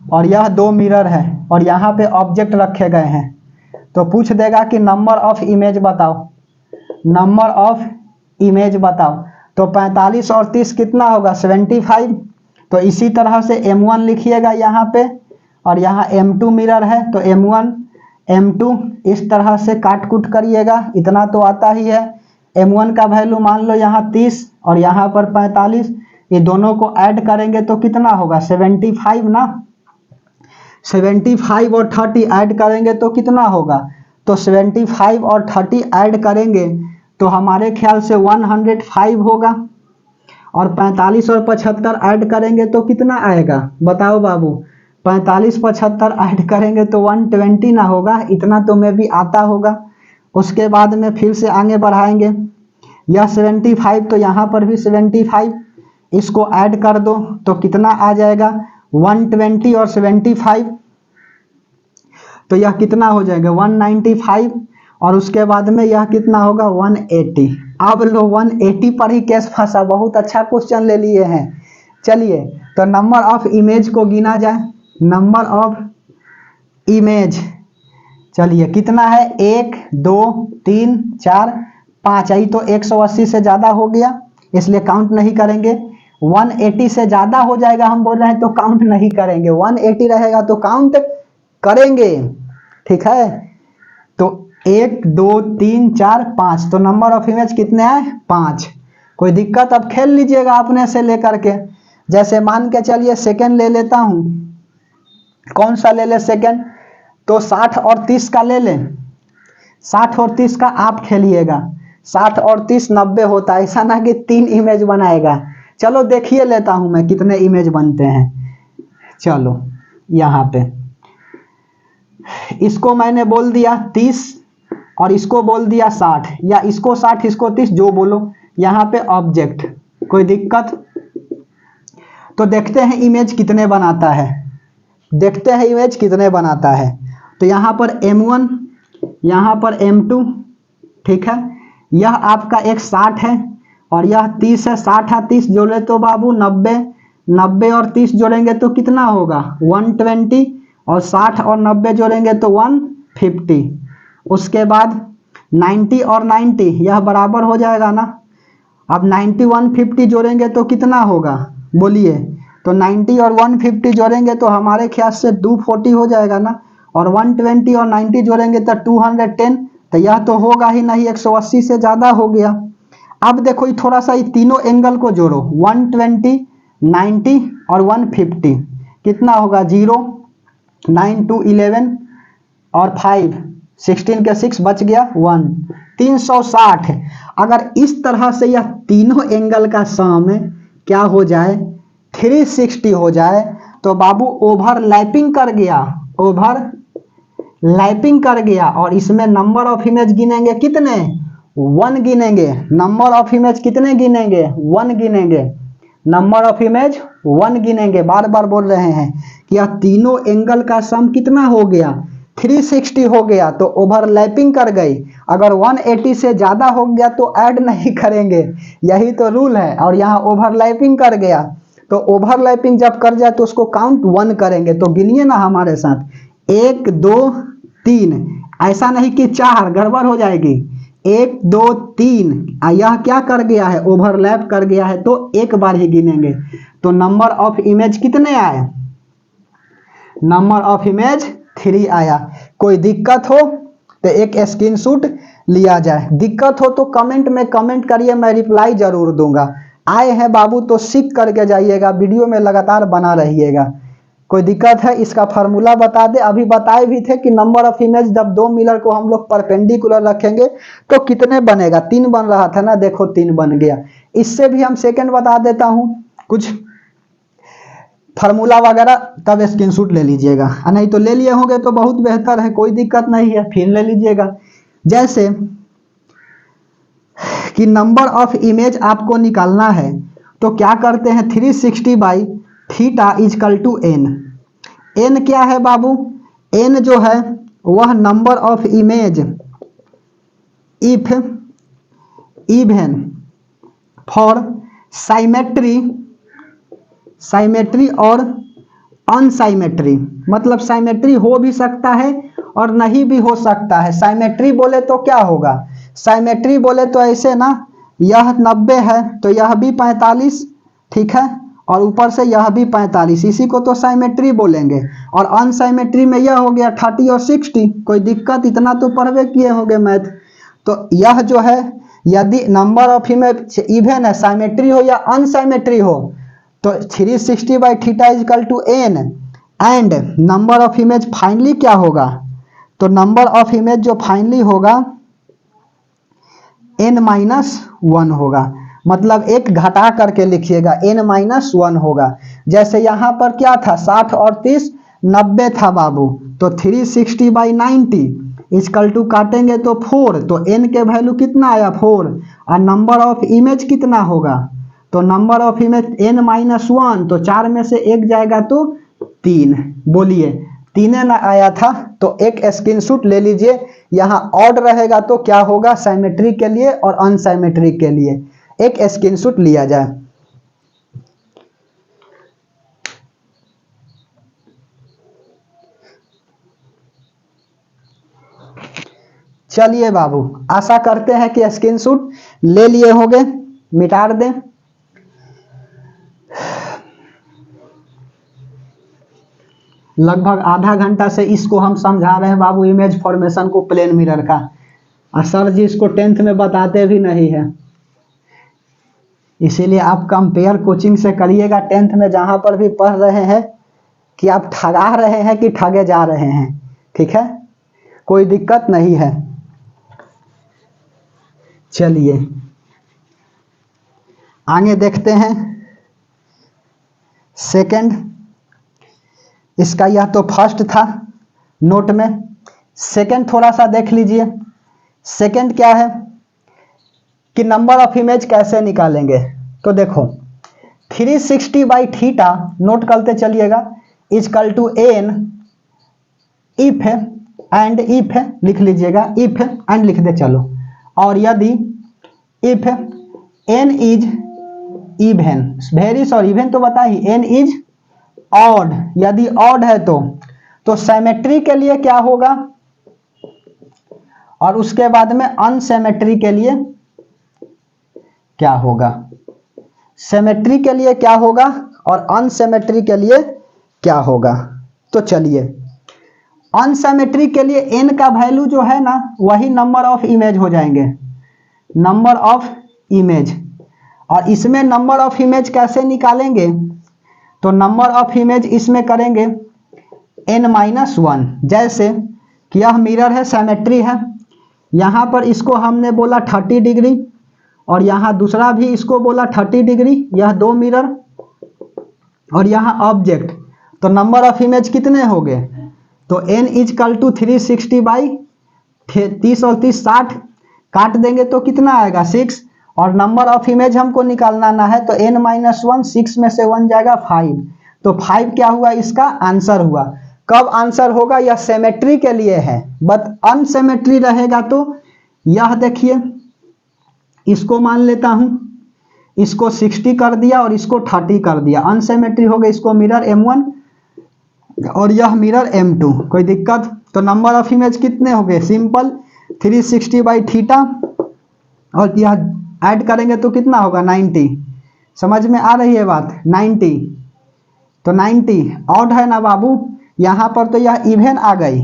और यह 2 मिरर है और यहाँ पे ऑब्जेक्ट रखे गए हैं। तो पूछ देगा कि नंबर ऑफ इमेज बताओ, नंबर ऑफ इमेज बताओ। तो 45 और 30 कितना होगा 75। तो इसी तरह से M1 लिखिएगा यहाँ पे, और यहाँ M2 मिरर है तो M1 M2 इस तरह से काट कूट करिएगा, इतना तो आता ही है। M1 का वैल्यू मान लो यहाँ 30 और यहाँ पर 45, ये दोनों को ऐड करेंगे तो कितना होगा 75 ना। 75 और 30 ऐड करेंगे तो कितना होगा, तो 75 और 30 ऐड करेंगे तो हमारे ख्याल से 105 होगा, और 45 और 75 ऐड करेंगे तो कितना आएगा बताओ बाबू। 45 75 ऐड करेंगे तो 120 ना होगा, इतना तो मैं भी आता होगा। उसके बाद में फिर से आगे बढ़ाएंगे, यह 75 तो यहाँ पर भी 75, इसको ऐड कर दो तो कितना आ जाएगा 120 और 75, तो यह कितना हो जाएगा 195, और उसके बाद में यह कितना होगा 180। अब लो 180 पर ही केस फंसा, बहुत अच्छा क्वेश्चन ले लिए हैं। चलिए तो नंबर ऑफ इमेज को गिना जाए, नंबर ऑफ इमेज, चलिए कितना है 1 2 3 4 5, आई तो 180 से ज़्यादा हो गया इसलिए काउंट नहीं करेंगे। 180 से ज्यादा हो जाएगा हम बोल रहे हैं तो काउंट नहीं करेंगे, 180 रहेगा तो काउंट करेंगे। ठीक है, तो 1 2 3 4 5, तो नंबर ऑफ इमेज कितने आए 5। कोई दिक्कत? अब खेल लीजिएगा अपने से लेकर के। जैसे मान के चलिए सेकंड ले लेता हूं, कौन सा ले ले सेकंड? तो 60 और 30 का ले लें। 60 और 30 का आप खेलिएगा, 60 और 30 90 होता है, ऐसा ना कि 3 इमेज बनाएगा। चलो देखिए लेता हूं मैं कितने इमेज बनते हैं। चलो यहाँ पे इसको मैंने बोल दिया 30 और इसको बोल दिया 60, या इसको 60 इसको 30, जो बोलो। यहाँ पे ऑब्जेक्ट, कोई दिक्कत? तो देखते हैं इमेज कितने बनाता है, देखते हैं इमेज कितने बनाता है। तो यहाँ पर M1, यहाँ पर M2, ठीक है। यह आपका एक 60 है और यह 30 है। 60 है 30 जोड़े तो बाबू 90, 90 और 30 जोड़ेंगे तो कितना होगा 120, और 60 और 90 जोड़ेंगे तो 150। उसके बाद 90 और 90 यह बराबर हो जाएगा ना। अब 90 150 जोड़ेंगे तो कितना होगा बोलिए? तो 90 और 150 जोड़ेंगे तो हमारे ख्याल से 240 हो जाएगा ना, और 120 और 90 जोड़ेंगे तो 210। तो यह तो होगा ही नहीं, 180 से ज्यादा हो गया। अब देखो ये थोड़ा सा ये तीनों एंगल को जोड़ो, 120 90 और 150 कितना होगा 0, 9 2 11 और 5 16 के 6 बच गया 1, 360। अगर इस तरह से यह तीनों एंगल का सम क्या हो जाए 360 हो जाए तो बाबू ओवरलैपिंग कर गया, ओवरलैपिंग कर गया। और इसमें नंबर ऑफ इमेज गिनेंगे कितने 1 गिनेंगे। नंबर ऑफ इमेज कितने गिनेंगे 1 गिनेंगे। नंबर ऑफ इमेज 1 गिनेंगे। बार बार बोल रहे हैं कि यह तीनों एंगल का सम कितना हो गया 360 हो गया, तो ओवरलैपिंग कर गई। अगर 180 से ज्यादा हो गया तो ऐड नहीं करेंगे, यही तो रूल है। और यहाँ ओवरलैपिंग कर गया, तो ओवरलैपिंग जब कर जाए तो उसको काउंट 1 करेंगे। तो गिनिए ना हमारे साथ, 1 2 3, ऐसा नहीं कि 4, गड़बड़ हो जाएगी। 1 2 3, यह क्या कर गया है ओवरलैप कर गया है, तो एक बार ही गिनेंगे। तो नंबर ऑफ इमेज कितने आए, नंबर ऑफ इमेज 3 आया। कोई दिक्कत हो तो एक स्क्रीनशॉट लिया जाए, दिक्कत हो तो कमेंट में कमेंट करिए, मैं रिप्लाई जरूर दूंगा। आए हैं बाबू तो सीख करके जाइएगा, वीडियो में लगातार बना रहिएगा। कोई दिक्कत है? इसका फार्मूला बता दे। अभी बताए भी थे कि नंबर ऑफ इमेज जब दो मिरर को हम लोग परपेंडिकुलर रखेंगे तो कितने बनेगा, 3 बन रहा था ना, देखो 3 बन गया। इससे भी हम सेकंड बता देता हूं कुछ फार्मूला वगैरह, तब स्क्रीनशॉट ले लीजिएगा, नहीं तो ले लिए होंगे तो बहुत बेहतर है, कोई दिक्कत नहीं है, फिर ले लीजिएगा। जैसे कि नंबर ऑफ इमेज आपको निकालना है तो क्या करते हैं 360 by theta equal to n. N क्या है बाबू, एन जो है वह number of image if even for symmetry और अनसाइमेट्री। मतलब साइमेट्री हो भी सकता है और नहीं भी हो सकता है। साइमेट्री बोले तो क्या होगा, साइमेट्री बोले तो ऐसे ना, यह 90 है तो यह भी 45, ठीक है, और ऊपर से यह भी 45, इसी को तो साइमेट्री बोलेंगे। और अनसाइमेट्री में यह हो गया 30 और 60। कोई दिक्कत, इतना तो पढ़वे किए होंगे मैथ। तो यह जो है यदि नंबर ऑफ इमेज इवन है, साइमेट्री हो या अनसाइमेट्री हो, तो 360 by theta equal to n, and number of image finally क्या होगा, तो नंबर ऑफ इमेज जो फाइनली होगा n-1 होगा। मतलब एक घटा करके लिखिएगा, n-1 होगा। जैसे यहां पर क्या था 60 और 30 90 था बाबू, तो 360 बाई 90 इजकल टू काटेंगे तो 4, तो n के वैल्यू कितना आया 4, और नंबर ऑफ इमेज कितना होगा, तो नंबर ऑफ इमेज n-1, तो 4 में से 1 जाएगा तो 3। बोलिए 3 ना आया था, तो एक स्क्रीनशॉट ले लीजिए। यहाँ ऑड रहेगा तो क्या होगा साइमेट्री के लिए और अनसाइमेट्री के लिए, एक स्क्रीनशॉट लिया जाए। चलिए बाबू, आशा करते हैं कि स्क्रीनशॉट ले लिए होंगे, मिटा दें। लगभग आधा घंटा से इसको हम समझा रहे हैं बाबू, इमेज फॉर्मेशन को प्लेन मिरर का, और सर जी इसको 10th में बताते भी नहीं है। इसीलिए आप कंपेयर कोचिंग से करिएगा 10th में, जहां पर भी पढ़ रहे हैं कि आप ठगा रहे हैं कि ठगे जा रहे हैं, ठीक है, कोई दिक्कत नहीं है। चलिए आगे देखते हैं। सेकंड, इसका यह तो फर्स्ट था नोट में, सेकंड थोड़ा सा देख लीजिए। सेकंड क्या है कि नंबर ऑफ इमेज कैसे निकालेंगे। तो देखो 360 बाई थीटा, नोट करते चलिएगा, equal to n if and, if लिख लीजिएगा, इफ एंड लिख दे चलो, और यदि if n is even, very sorry even तो बता ही, एन इज ऑड, यदि ऑड है तो सिमेट्री के लिए क्या होगा, और उसके बाद में अनसिमेट्री के लिए क्या होगा, सिमेट्री के लिए क्या होगा और अनसिमेट्री के लिए क्या होगा। तो चलिए अनसिमेट्री के लिए n का वैल्यू जो है ना वही नंबर ऑफ इमेज हो जाएंगे, नंबर ऑफ इमेज। और इसमें नंबर ऑफ इमेज कैसे निकालेंगे, तो नंबर ऑफ इमेज इसमें करेंगे n-1, जैसे कि यह मिरर है, सिमेट्री है, यहाँ पर इसको हमने बोला 30 डिग्री, और यहाँ दूसरा भी इसको बोला 30 डिग्री, यह दो मिरर, और यहाँ ऑब्जेक्ट, तो नंबर ऑफ इमेज कितने हो गए, तो n इजकल टू 360 बाई 30 और 30 60, काट देंगे तो कितना आएगा 6, और नंबर ऑफ इमेज हमको निकालना है तो n-1, 6 में से 1 जाएगा 5, तो 5 क्या हुआ, इसका आंसर हुआ। कब आंसर होगा, यह सिमेट्री के लिए है, बट अनसिमेट्री रहेगा तो यह देखिए, इसको मान लेता हूं, इसको 60 कर दिया और इसको 30 कर दिया, अनसिमेट्री हो गया, इसको मिरर M1 और यह मिरर M2, कोई दिक्कत। तो नंबर ऑफ इमेज कितने हो गए, सिंपल 360 बाई थीटा, और यह ऐड करेंगे तो कितना होगा 90, समझ में आ रही है बात, 90, तो 90 ऑड है ना बाबू, यहां पर तो यह इवन आ गई,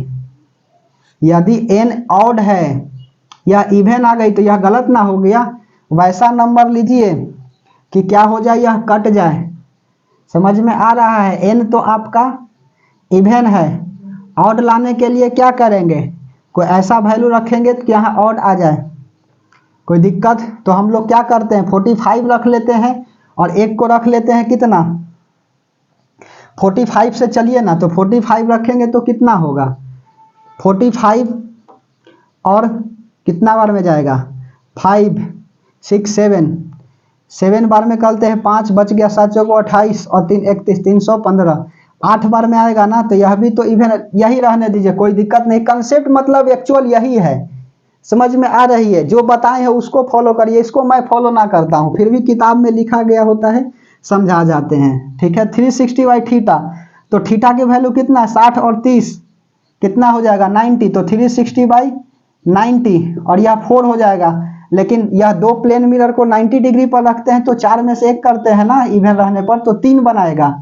यदि n ऑड है या इवन आ गई तो यह गलत ना हो गया, वैसा नंबर लीजिए कि क्या हो जाए, यह कट जाए, समझ में आ रहा है। n तो आपका इवन है, ऑड लाने के लिए क्या करेंगे, कोई ऐसा वैल्यू रखेंगे कि यहाँ ऑड आ जाए, कोई दिक्कत। तो हम लोग क्या करते हैं 45 रख लेते हैं, और एक को रख लेते हैं कितना 45 से, चलिए ना, तो 45 रखेंगे तो कितना होगा 45, और कितना बार में जाएगा 5 6 7 बार में करते हैं, 5 बच गया, 7 चौको 28 और 3 31 315, 8 बार में आएगा ना, तो यह भी तो इवन, यही रहने दीजिए, कोई दिक्कत नहीं। कंसेप्ट मतलब एक्चुअल यही है, समझ में आ रही है, जो बताए हैं उसको फॉलो करिए, इसको मैं फॉलो ना करता हूं, फिर भी किताब में लिखा गया होता है, समझा जाते हैं, ठीक है। 360 बाई थीटा, तो थीटा की वैल्यू कितना 60 और 30 कितना हो जाएगा 90, तो 360 बाई 90, और यह 4 हो जाएगा, लेकिन यह दो प्लेन मिरर को 90 डिग्री पर रखते हैं तो 4 में से एक करते हैं ना, इवन रहने पर तो 3 बनाएगा,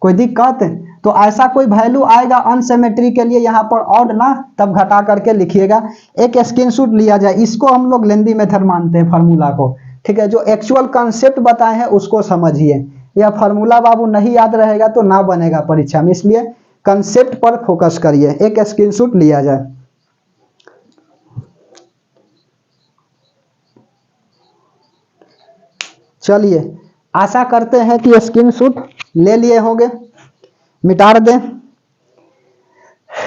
कोई दिक्कत। तो ऐसा कोई वैल्यू आएगा अनसिमेट्री के लिए यहाँ पर ऑड ना, तब घटा करके लिखिएगा, एक स्क्रीनशॉट लिया जाए, इसको हम लोग लेंदी मेथड मानते हैं फार्मूला को, ठीक है। जो एक्चुअल कंसेप्ट बताए हैं उसको समझिए, यह फार्मूला बाबू नहीं याद रहेगा तो ना बनेगा परीक्षा में, इसलिए कंसेप्ट पर फोकस करिए, एक स्क्रीनशॉट लिया जाए। चलिए आशा करते हैं कि स्क्रीनशॉट ले लिए होंगे, मिटा दें,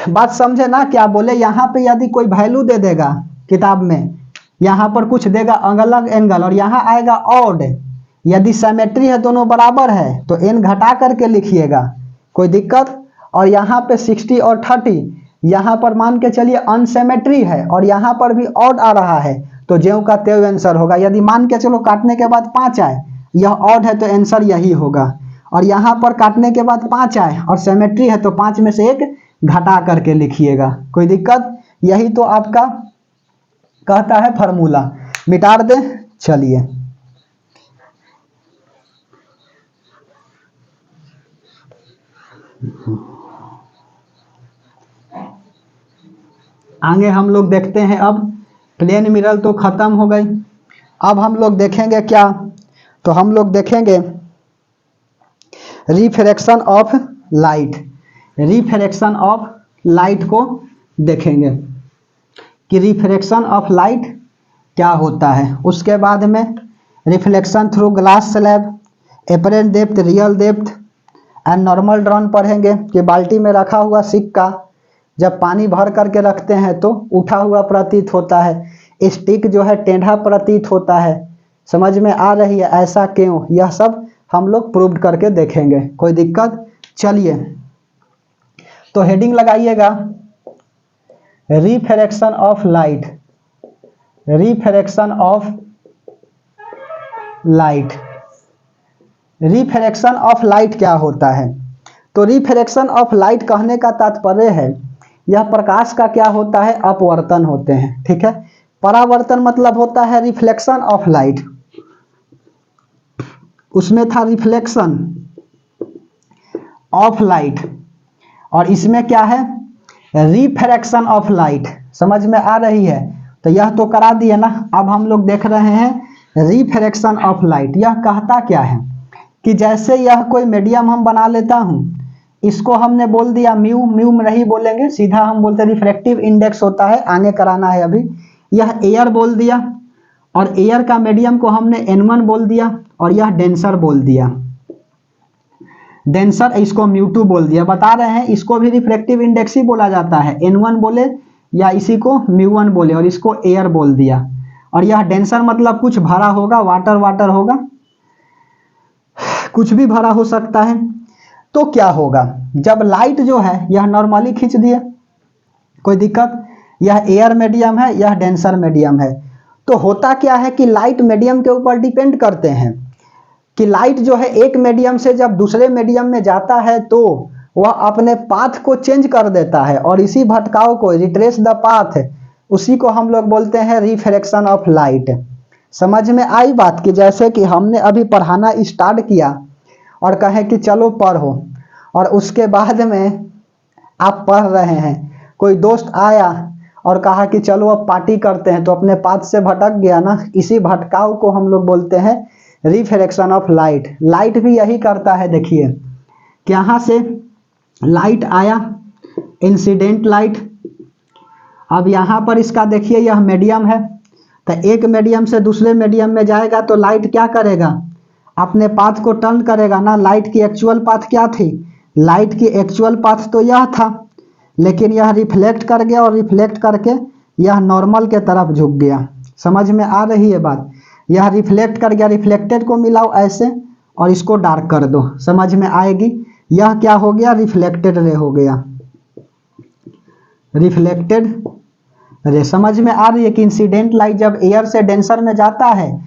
बात समझे ना क्या बोले। यहाँ पे यदि कोई वैल्यू दे देगा किताब में, यहाँ पर कुछ देगा अलग एंगल, और यहाँ आएगा ऑड, यदि सिमेट्री है दोनों बराबर है तो n घटा करके लिखिएगा, कोई दिक्कत। और यहाँ पे 60 और 30, यहाँ पर मान के चलिए अनसिमेट्री है और यहाँ पर भी ऑड आ रहा है, तो ज्यों का त्यों आंसर होगा। यदि मान के चलो काटने के बाद 5 आए, यह ऑड है तो आंसर यही होगा, और यहाँ पर काटने के बाद 5 आए और सिमेट्री है तो 5 में से 1 घटा करके लिखिएगा, कोई दिक्कत। यही तो आपका कहता है फार्मूला, मिटा दे। चलिए आगे हम लोग देखते हैं। अब प्लेन मिरर तो खत्म हो गई, अब हम लोग देखेंगे क्या, तो हम लोग देखेंगे refraction of light. Refraction of light को देखेंगे कि रिफ्रैक्शन ऑफ लाइट क्या होता है। उसके बाद में reflection through glass slab, apparent depth, real depth and normal drawn पढ़ेंगे कि बाल्टी में रखा हुआ सिक्का जब पानी भर करके रखते हैं तो उठा हुआ प्रतीत होता है, स्टिक जो है टेढ़ा प्रतीत होता है। समझ में आ रही है ऐसा क्यों, यह सब हम लोग प्रूव करके देखेंगे। कोई दिक्कत? चलिए तो हेडिंग लगाइएगा refraction of light. Refraction of light. Refraction of light क्या होता है? तो रिफ्रैक्शन ऑफ लाइट कहने का तात्पर्य है यह प्रकाश का क्या होता है, अपवर्तन होते हैं। ठीक है, परावर्तन मतलब होता है रिफ्लेक्शन ऑफ लाइट, उसमें था रिफ्लेक्शन ऑफ लाइट, और इसमें क्या है, रिफ्रैक्शन ऑफ लाइट। समझ में आ रही है? तो यह तो करा दिए ना, अब हम लोग देख रहे हैं रिफ्रैक्शन ऑफ लाइट। यह कहता क्या है कि जैसे यह कोई मीडियम हम बना लेता हूं, इसको हमने बोल दिया म्यू, म्यू में नहीं बोलेंगे, सीधा हम बोलते हैं रिफ्रैक्टिव इंडेक्स होता है, आगे कराना है अभी। यह एयर बोल दिया, और एयर का मीडियम को हमने N1 बोल दिया, और यह डेंसर बोल दिया, डेंसर, इसको म्यू2 बोल दिया। बता रहे हैं इसको भी रिफ्रैक्टिव इंडेक्स ही बोला जाता है, N1 बोले या इसी को म्यू1 बोले, और इसको एयर बोल दिया। और यह डेंसर मतलब कुछ भरा होगा, वाटर वाटर होगा, कुछ भी भरा हो सकता है। तो क्या होगा जब लाइट जो है यह नॉर्मली खींच दिए, कोई दिक्कत? यह एयर मीडियम है, यह डेंसर मीडियम है। तो होता क्या है कि लाइट मीडियम के ऊपर डिपेंड करते हैं कि लाइट जो है एक मीडियम से जब दूसरे मीडियम में जाता है तो वह अपने पाथ को चेंज कर देता है, और इसी भटकाव को, रिट्रेस द पाथ, उसी को हम लोग बोलते हैं रिफ्रैक्शन ऑफ लाइट। समझ में आई बात? कि जैसे कि हमने अभी पढ़ाना स्टार्ट किया और कहे कि चलो पढ़ो, और उसके बाद में आप पढ़ रहे हैं, कोई दोस्त आया और कहा कि चलो अब पार्टी करते हैं, तो अपने पाथ से भटक गया ना, इसी भटकाव को हम लोग बोलते हैं रिफ्रैक्शन ऑफ लाइट। लाइट भी यही करता है। देखिए कि यहाँ से लाइट आया, इंसिडेंट लाइट, अब यहाँ पर इसका देखिए यह मीडियम है, तो एक मीडियम से दूसरे मीडियम में जाएगा तो लाइट क्या करेगा, अपने पाथ को टर्न करेगा ना। लाइट की एक्चुअल पाथ क्या थी? लाइट की एक्चुअल पाथ तो यह था, लेकिन यह रिफ्लेक्ट कर गया, और रिफ्लेक्ट करके यह नॉर्मल के तरफ झुक गया। समझ में आ रही है बात? यह रिफ्लेक्ट कर गया, रिफ्लेक्टेड को मिलाओ ऐसे और इसको डार्क कर दो, समझ में आएगी। यह क्या हो गया, रिफ्लेक्टेड रे हो गया, रिफ्लेक्टेड रे। समझ में आ रही है कि इंसिडेंट लाइट जब एयर से डेंसर में जाता है,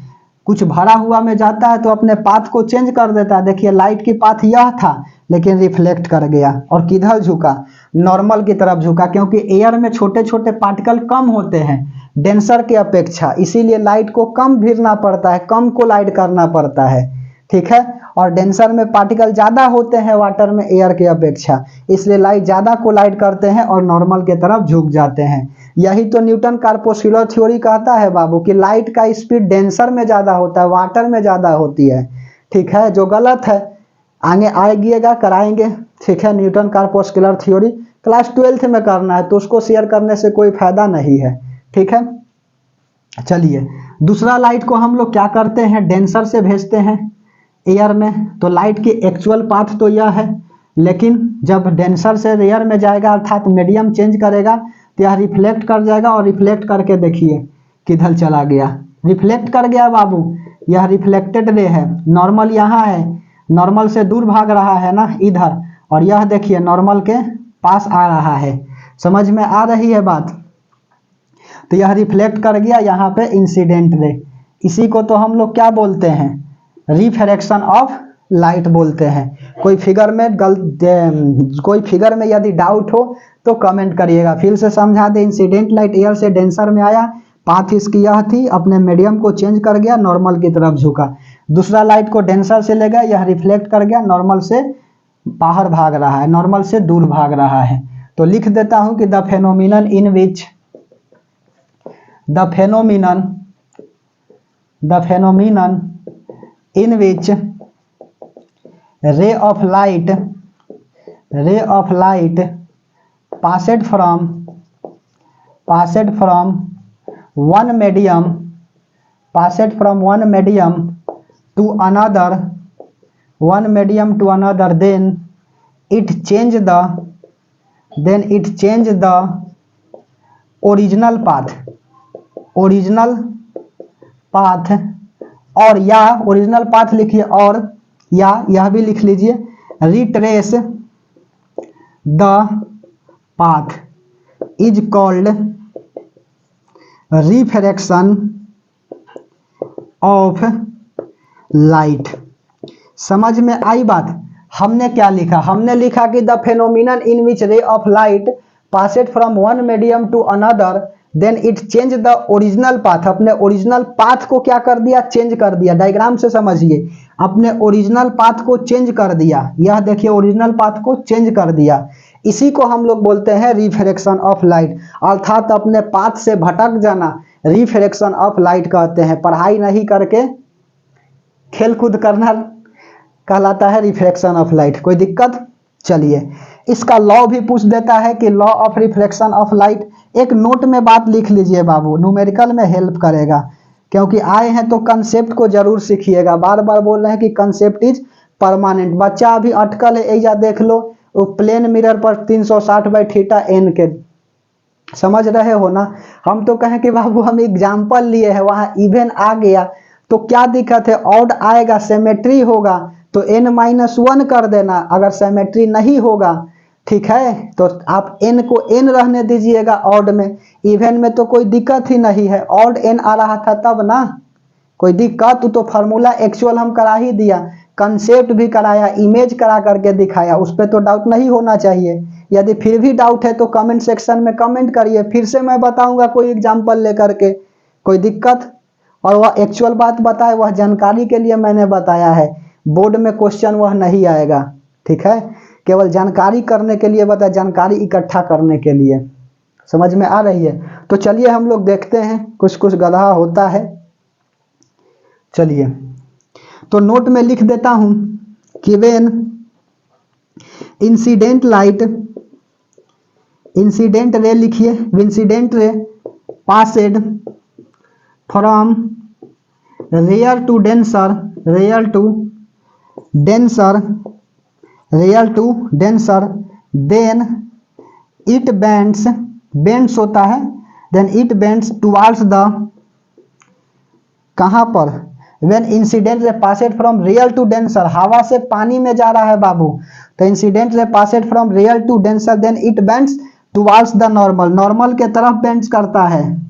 कुछ भरा हुआ में जाता है, तो अपने पाथ को चेंज कर देता है। देखिए लाइट की पाथ यह था, लेकिन रिफ्लेक्ट कर गया, और किधर झुका, नॉर्मल की तरफ झुका, क्योंकि एयर में छोटे छोटे पार्टिकल कम होते हैं डेंसर के अपेक्षा, इसीलिए लाइट को कम भिड़ना पड़ता है, कम कोलाइड करना पड़ता है। ठीक है, और डेंसर में पार्टिकल ज़्यादा होते हैं वाटर में एयर के अपेक्षा, इसलिए लाइट ज़्यादा कोलाइड करते हैं और नॉर्मल के तरफ झुक जाते हैं। यही तो न्यूटन कार्पोस्कुलर थ्योरी कहता है बाबू कि लाइट का स्पीड डेंसर में ज़्यादा होता है, वाटर में ज़्यादा होती है। ठीक है, जो गलत है आगे आइएगा कराएंगे। ठीक है, न्यूटन कार्पोस्कुलर थ्योरी क्लास 12th में करना है, तो उसको शेयर करने से कोई फायदा नहीं है। ठीक है, चलिए दूसरा लाइट को हम लोग क्या करते हैं, डेंसर से भेजते हैं एयर में, तो लाइट की एक्चुअल पाथ तो यह है, लेकिन जब डेंसर से एयर में जाएगा अर्थात मीडियम चेंज करेगा तो यह रिफ्लेक्ट कर जाएगा, और रिफ्लेक्ट करके देखिए किधर चला गया, रिफ्लेक्ट कर गया बाबू, यह रिफ्लेक्टेड रे है। नॉर्मल यहाँ है, नॉर्मल से दूर भाग रहा है ना इधर, और यह देखिए नॉर्मल के पास आ रहा है। समझ में आ रही है बात? तो यह रिफ्लेक्ट कर गया यहाँ पे इंसिडेंट रे, इसी को तो हम लोग क्या बोलते हैं, रिफ्रैक्शन ऑफ लाइट बोलते हैं। कोई फिगर में यदि डाउट हो तो कमेंट करिएगा, फिर से समझा दे। इंसिडेंट लाइट एयर से डेंसर में आया, पाथ इसकी यह थी, अपने मीडियम को चेंज कर गया, नॉर्मल की तरफ झुका। दूसरा लाइट को डेंसर से ले गया, यह रिफ्लेक्ट कर गया, नॉर्मल से बाहर भाग रहा है, नॉर्मल से दूर भाग रहा है। तो लिख देता हूं कि the phenomenon in which the phenomenon in which ray of light passed from one medium to another, then it changed the original path और या ओरिजिनल पाथ लिखिए, और या यह भी लिख लीजिए, retrace the path is called refraction of light. समझ में आई बात? हमने क्या लिखा? हमने लिखा कि the phenomenon in which ray of light passed from one medium to another, then it change the original path. अपने ओरिजिनल पाथ को क्या कर दिया? चेंज कर दिया। डायग्राम से समझिए, अपने ओरिजिनल पाथ को चेंज कर दिया। यह देखिए, ओरिजिनल पाथ को चेंज कर दिया। इसी को हम लोग बोलते हैं रिफ्रैक्शन ऑफ लाइट, अर्थात अपने पाथ से भटक जाना रिफ्रैक्शन ऑफ लाइट कहते हैं। पढ़ाई नहीं करके खेल कूद करना कहलाता है रिफ्रैक्शन ऑफ लाइट। कोई दिक्कत? चलिए, इसका लॉ भी पूछ देता है कि law of reflection of light. एक नोट में बात लिख लीजिए बाबू, न्यूमेरिकल में हेल्प करेगा, क्योंकि आए हैं तो कंसेप्ट को जरूर सीखिएगा। बार बार बोल रहे हैं कि कंसेप्ट इज परमानेंट। बच्चा अभी अटकल है, ऐजा देख लो, वो प्लेन मिरर पर 360/θn के समझ रहे हो ना। हम तो कहें कि बाबू हम एग्जाम्पल लिए हैं, वहां इवन आ गया तो क्या दिक्कत है? ऑड आएगा, सिमेट्री होगा तो n-1 कर देना। अगर सिमेट्री नहीं होगा, ठीक है, तो आप n को n रहने दीजिएगा ऑड में। इवन में तो कोई दिक्कत ही नहीं है, ऑड n आ रहा था तब ना कोई दिक्कत। तो फार्मूला एक्चुअल हम करा ही दिया, कंसेप्ट भी कराया, इमेज करा करके दिखाया, उस पर तो डाउट नहीं होना चाहिए। यदि फिर भी डाउट है तो कमेंट सेक्शन में कमेंट करिए, फिर से मैं बताऊंगा कोई एग्जाम्पल लेकर के। कोई दिक्कत? और वह एक्चुअल बात बताए, वह जानकारी के लिए मैंने बताया है। बोर्ड में क्वेश्चन वह नहीं आएगा, ठीक है, केवल जानकारी करने के लिए बताया, जानकारी इकट्ठा करने के लिए। समझ में आ रही है? तो चलिए हम लोग देखते हैं, कुछ कुछ गधा होता है। चलिए, तो नोट में लिख देता हूं कि व्हेन इंसिडेंट रे लिखिए, incident ray passed from rarer to denser, then it bends होता है, then it bends towards the, कहां पर? When incident ray passed from rarer to denser, हवा से पानी में जा रहा है बाबू, तो incident ray passed from rarer to denser, then it bends towards the normal, normal के तरफ बेंड्स करता है,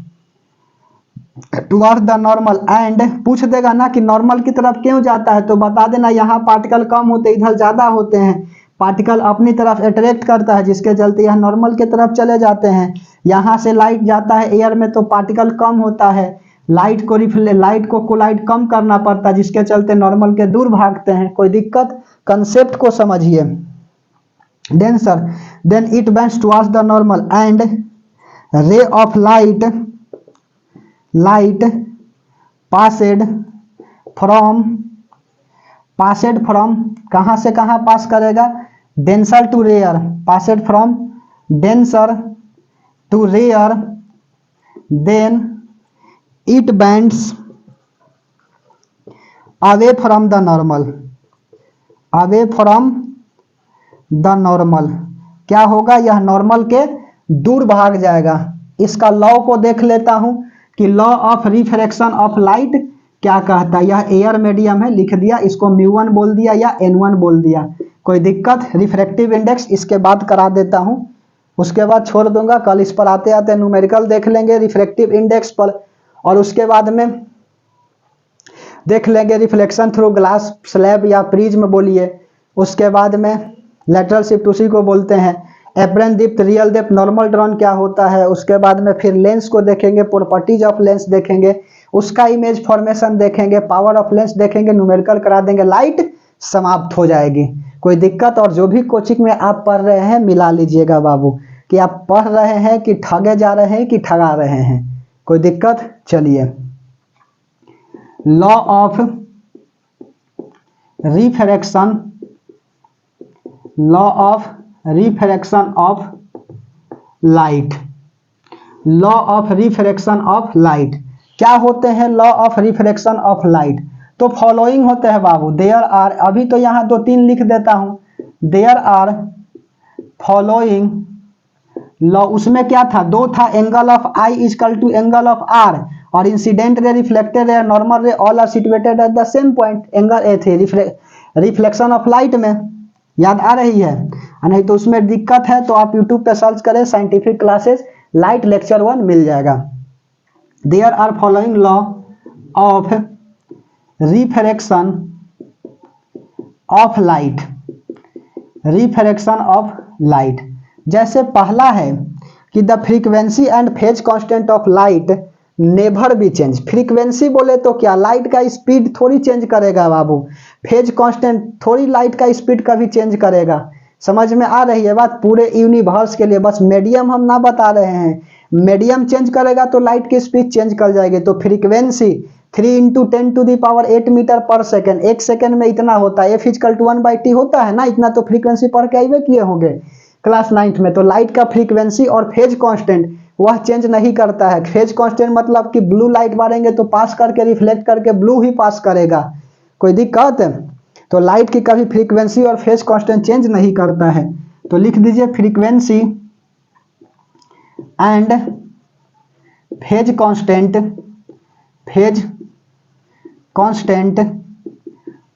टुवार्ड्स द नॉर्मल। एंड पूछ देगा ना कि नॉर्मल की तरफ क्यों जाता है, तो बता देना यहाँ पार्टिकल कम होते, इधर ज्यादा होते हैं। पार्टिकल अपनी तरफ अट्रैक्ट करता है, जिसके चलते यह नॉर्मल की तरफ चले जाते हैं। यहाँ से लाइट जाता है एयर में तो पार्टिकल कम होता है, लाइट को कोलाइड कम करना पड़ता है, जिसके चलते नॉर्मल के दूर भागते हैं। कोई दिक्कत? कंसेप्ट को समझिए। Denser, then it bends towards the normal and ray of light passed from कहां से कहां पास करेगा? Denser to rarer, passed from denser to rarer, then it bends away from the normal, क्या होगा? यह नॉर्मल के दूर भाग जाएगा। इसका लॉ को देख लेता हूं कि law of refraction of light क्या कहता है। यह एयर मीडियम है, लिख दिया, इसको μ1 बोल दिया या n1 बोल दिया। कोई दिक्कत? रिफ्रैक्टिव इंडेक्स इसके बाद करा देता हूं, उसके बाद छोड़ दूंगा। कल इस पर आते आते न्यूमेरिकल देख लेंगे रिफ्रैक्टिव इंडेक्स पर, और उसके बाद में देख लेंगे रिफ्लेक्शन थ्रू ग्लास स्लैब या प्रिज्म बोलिए। उसके बाद में लेटरल शिफ्ट उसी को बोलते हैं। Apparent depth, real depth, normal drawn क्या होता है। उसके बाद में फिर लेंस को देखेंगे, प्रॉपर्टीज ऑफ लेंस देखेंगे, उसका इमेज फॉर्मेशन देखेंगे, पावर ऑफ लेंस देखेंगे, न्यूमेरिकल करा देंगे, लाइट समाप्त हो जाएगी। कोई दिक्कत? और जो भी कोचिंग में आप पढ़ रहे हैं मिला लीजिएगा बाबू, कि आप पढ़ रहे हैं कि ठगे जा रहे हैं कि ठगा रहे हैं। कोई दिक्कत? चलिए, law of refraction, law of refraction of light, law of refraction of light. क्या होते हैं law of refraction of light? तो फॉलोइंग होते हैं बाबू, देयर आर, अभी तो यहाँ 2-3 लिख देता हूं, देयर आर फॉलोइंग लॉ। उसमें क्या था? 2 था, angle of i equal to angle of r, और incident ray, reflected ray, normal ray, all are situated at the same point. Angle a the reflection of light में, याद आ रही है? नहीं तो उसमें दिक्कत है तो आप यूट्यूब पे सर्च करें साइंटिफिक क्लासेस, लाइट लेक्चर 1 मिल जाएगा। There are following law of refraction of light, refraction of light. जैसे पहला है कि the frequency and phase constant of light never be change. Frequency बोले तो क्या, लाइट का स्पीड थोड़ी चेंज करेगा बाबू, फेज कांस्टेंट थोड़ी लाइट का स्पीड कभी चेंज करेगा। समझ में आ रही है बात? पूरे यूनिवर्स के लिए, बस मीडियम हम ना बता रहे हैं, मीडियम चेंज करेगा तो लाइट की स्पीड चेंज कर जाएगी। तो फ्रीक्वेंसी 3 × 10⁸ मीटर पर सेकेंड, एक सेकेंड में इतना होता है, F = 1/t होता है ना, इतना तो फ्रीक्वेंसी पढ़ के आइए किए होंगे क्लास 9th में। तो लाइट का फ्रीक्वेंसी और फेज कांस्टेंट वह चेंज नहीं करता है। फेज कांस्टेंट मतलब कि ब्लू लाइट मारेंगे तो पास करके रिफ्लेक्ट करके ब्लू ही पास करेगा, कोई दिक्कत? तो लाइट की कभी फ्रीक्वेंसी और फेज कांस्टेंट चेंज नहीं करता है। तो लिख दीजिए frequency and phase constant, phase constant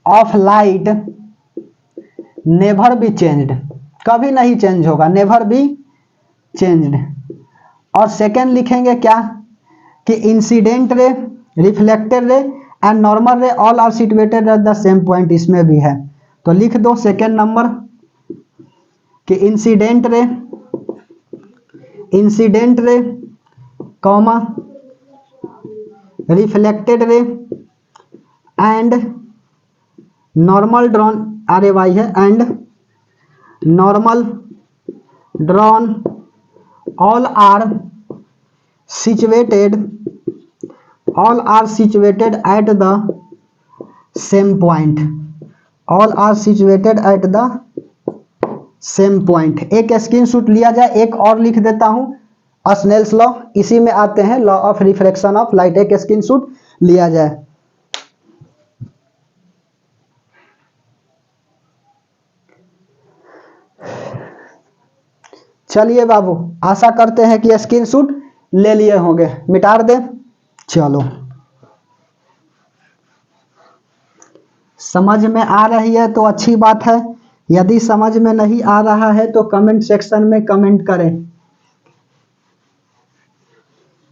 of light never be changed, कभी नहीं चेंज होगा, नेवर बी चेंज्ड। और सेकेंड लिखेंगे क्या कि incident ray, reflected ray and normal ray all are situated at the same point, इसमें भी है। तो लिख दो सेकेंड नंबर कि incident ray comma reflected ray and normal drawn, RAY है, and normal drawn all are situated at the same point, all are situated at the same point। एक screenshot लिया जाए, एक और लिख देता हूं स्नेल्स लॉ, इसी में आते हैं law of refraction of light, एक स्क्रीनशॉट लिया जाए। चलिए बाबू, आशा करते हैं कि स्क्रीनशॉट ले लिए होंगे, मिटा दे। चलो, समझ में आ रही है तो अच्छी बात है, यदि समझ में नहीं आ रहा है तो कमेंट सेक्शन में कमेंट करें।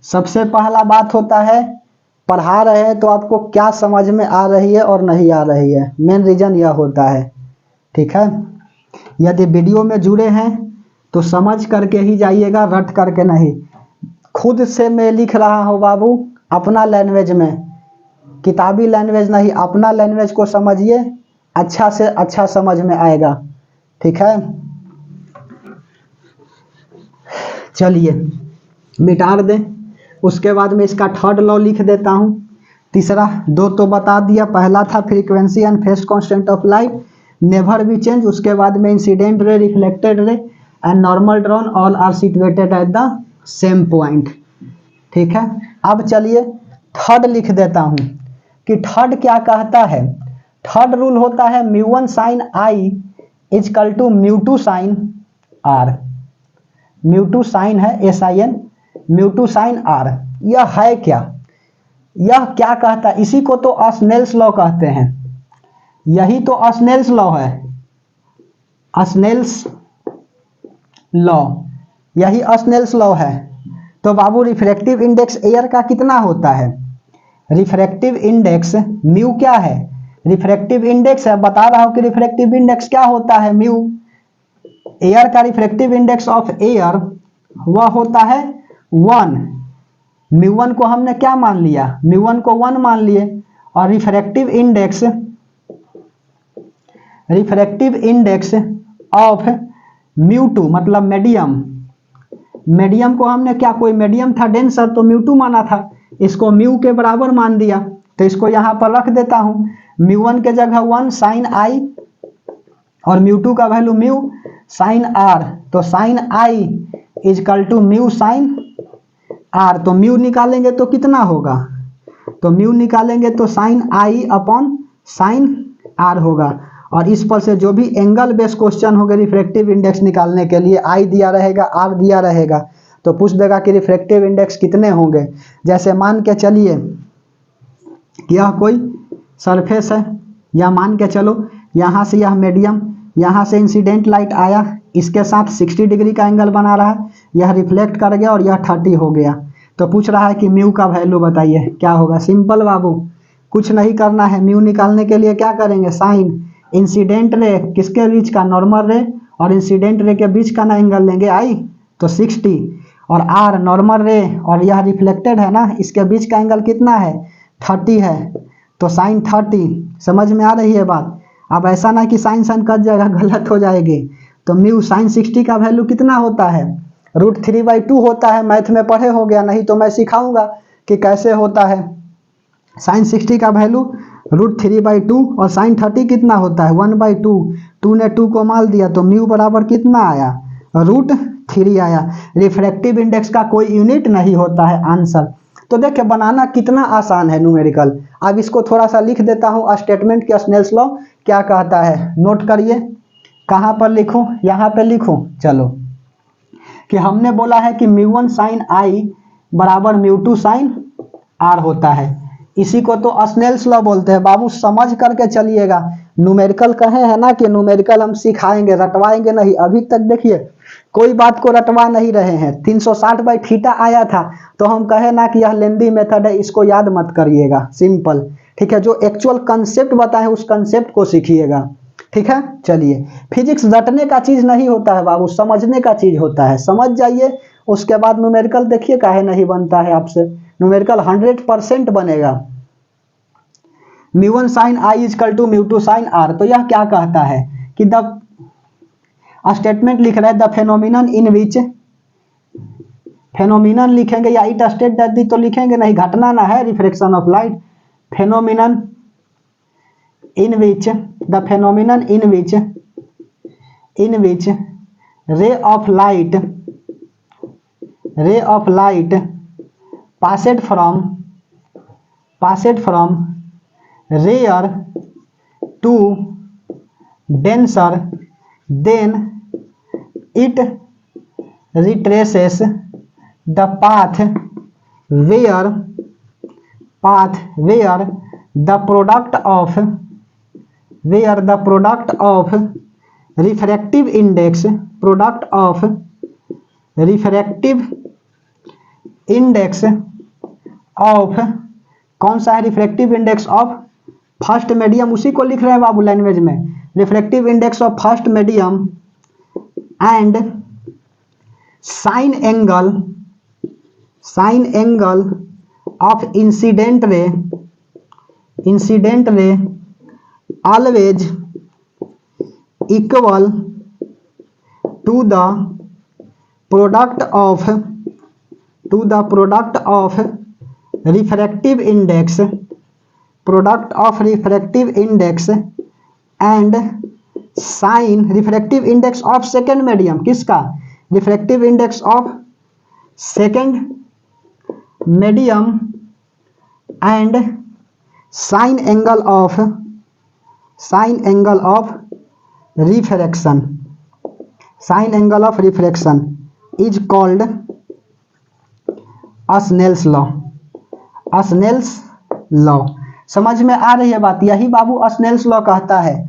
सबसे पहला बात होता है, पढ़ा रहे हैं तो आपको क्या समझ में आ रही है और नहीं आ रही है, मेन रीजन यह होता है, ठीक है? यदि वीडियो में जुड़े हैं तो समझ करके ही जाइएगा, रट करके नहीं। खुद से मैं लिख रहा हूँ बाबू, अपना लैंग्वेज में, किताबी लैंग्वेज नहीं, अपना लैंग्वेज को समझिए, अच्छा से अच्छा समझ में आएगा, ठीक है? चलिए मिटा दें। उसके बाद में इसका थर्ड लॉ लिख देता हूँ। तीसरा, 2 तो बता दिया, पहला था frequency and phase constant of light never be change, उसके बाद में incident ray, reflected ray and normal drawn all are situated at the same point, ठीक है? अब चलिए थर्ड लिख देता हूं कि थर्ड क्या कहता है। थर्ड रूल होता है μ1 sin I equal to μ2 sin R। μ2 sin है SIN, μ2 sin R। यह है क्या, यह क्या कहता है? इसी को तो स्नेल्स लॉ कहते हैं, यही तो स्नेल्स लॉ है, स्नेल्स लॉ, यही स्नेल्स लॉ है। तो बाबू रिफ्रैक्टिव इंडेक्स एयर का कितना होता है? रिफ्रैक्टिव इंडेक्स म्यू क्या है? रिफ्रैक्टिव इंडेक्स है, बता रहा हूं कि रिफ्रैक्टिव इंडेक्स क्या होता है, म्यू। एयर का रिफ्रैक्टिव इंडेक्स ऑफ एयर वह होता है 1। μ1 को हमने क्या मान लिया, μ1 को 1 मान लिए, और रिफ्रैक्टिव इंडेक्स ऑफ μ2 मतलब मीडियम, मीडियम को हमने क्या, कोई मीडियम था डेंसर तो म्यू2 माना था, इसको म्यू के बराबर मान दिया, तो इसको यहाँ पर रख देता हूँ, म्यू1 के जगह 1 साइन आई और म्यू2 का वैल्यू म्यू साइन आर, तो sine i equal to mu sine r. तो म्यू निकालेंगे तो कितना होगा, तो म्यू निकालेंगे तो sine i upon sine r होगा। और इस पर से जो भी एंगल बेस्ड क्वेश्चन होगा रिफ्रैक्टिव इंडेक्स निकालने के लिए, आई दिया रहेगा आर दिया रहेगा, तो पूछ देगा कि रिफ्रैक्टिव इंडेक्स कितने होंगे। जैसे मान के चलिए यह कोई सरफेस है, या मान के चलो यहाँ से यह मीडियम, यहाँ से इंसिडेंट लाइट आया, इसके साथ 60 डिग्री का एंगल बना रहा है, यह रिफ्लेक्ट कर गया और यह 30 हो गया। तो पूछ रहा है कि म्यू का वैल्यू बताइए क्या होगा। सिंपल बाबू, कुछ नहीं करना है, म्यू निकालने के लिए क्या करेंगे, साइन इंसिडेंट रे किसके बीच का, नॉर्मल रे और इंसिडेंट रे के बीच का ना एंगल लेंगे आई, तो 60, और आर नॉर्मल रे और यह रिफ्लेक्टेड है ना, इसके बीच का एंगल कितना है, 30 है, तो साइन 30। समझ में आ रही है बात। अब ऐसा ना कि साइन साइन कट जाएगा, गलत हो जाएगी। तो म्यू साइन 60 का वैल्यू कितना होता है, √3/2 होता है। मैथ में पढ़े हो गया, नहीं तो मैं सिखाऊंगा कि कैसे होता है। साइन 60 का वैल्यू √3/2 और साइन 30 कितना होता है, 1/2। 2 ने 2 को माल दिया तो म्यू बराबर कितना आया, √3 आया। रिफ्रैक्टिव इंडेक्स का कोई यूनिट नहीं होता है आंसर। तो देखिए बनाना कितना आसान है न्यूमेरिकल। अब इसको थोड़ा सा लिख देता हूँ, स्टेटमेंट के स्नेल्स लॉ क्या कहता है, नोट करिए। कहाँ पर लिखूँ, यहाँ पे लिखूँ, चलो कि हमने बोला है कि म्यू1 साइन आई बराबर म्यू2 साइन आर होता है। इसी को तो स्नेल्स लॉ बोलते हैं। बाबू समझ करके चलिएगा, न्यूमेरिकल कहे है ना कि न्यूमेरिकल हम सिखाएंगे, रटवाएंगे नहीं। अभी तक देखिए कोई बात को रटवा नहीं रहे हैं। 360/θ आया था तो हम कहे ना कि यह लेंदी मेथड है, इसको याद मत करिएगा, सिंपल, ठीक है। जो एक्चुअल कंसेप्ट बताए उस कंसेप्ट को सीखिएगा, ठीक है। चलिए, फिजिक्स रटने का चीज नहीं होता है बाबू, समझने का चीज होता है। समझ जाइए, उसके बाद न्यूमेरिकल देखिए काहे नहीं बनता है आपसे। न्यूमेरिकल 100% बनेगा। Mu sine i equal to mu sine r. तो यह क्या कहता है कि द स्टेटमेंट लिख रहे हैं, the phenomenon in which, phenomenon लिखेंगे या इट स्टेट दैट दी तो लिखेंगे नहीं, घटना ना है, refraction of light. Phenomenon in which, the phenomenon in which ray of light passed from rare to denser, then it retraces the path where the product of refractive index of, कौन सा है, refractive index of first medium, उसी को लिख रहे हैं बाबू language में, refractive index of first medium and sine angle of incident ray always equal to the product of refractive index and sin refractive index of second medium, किसका, refractive index of second medium and sin angle of refraction is called Snell's law। Snell's law समझ में आ रही है बात, यही बाबू Snell's law कहता है।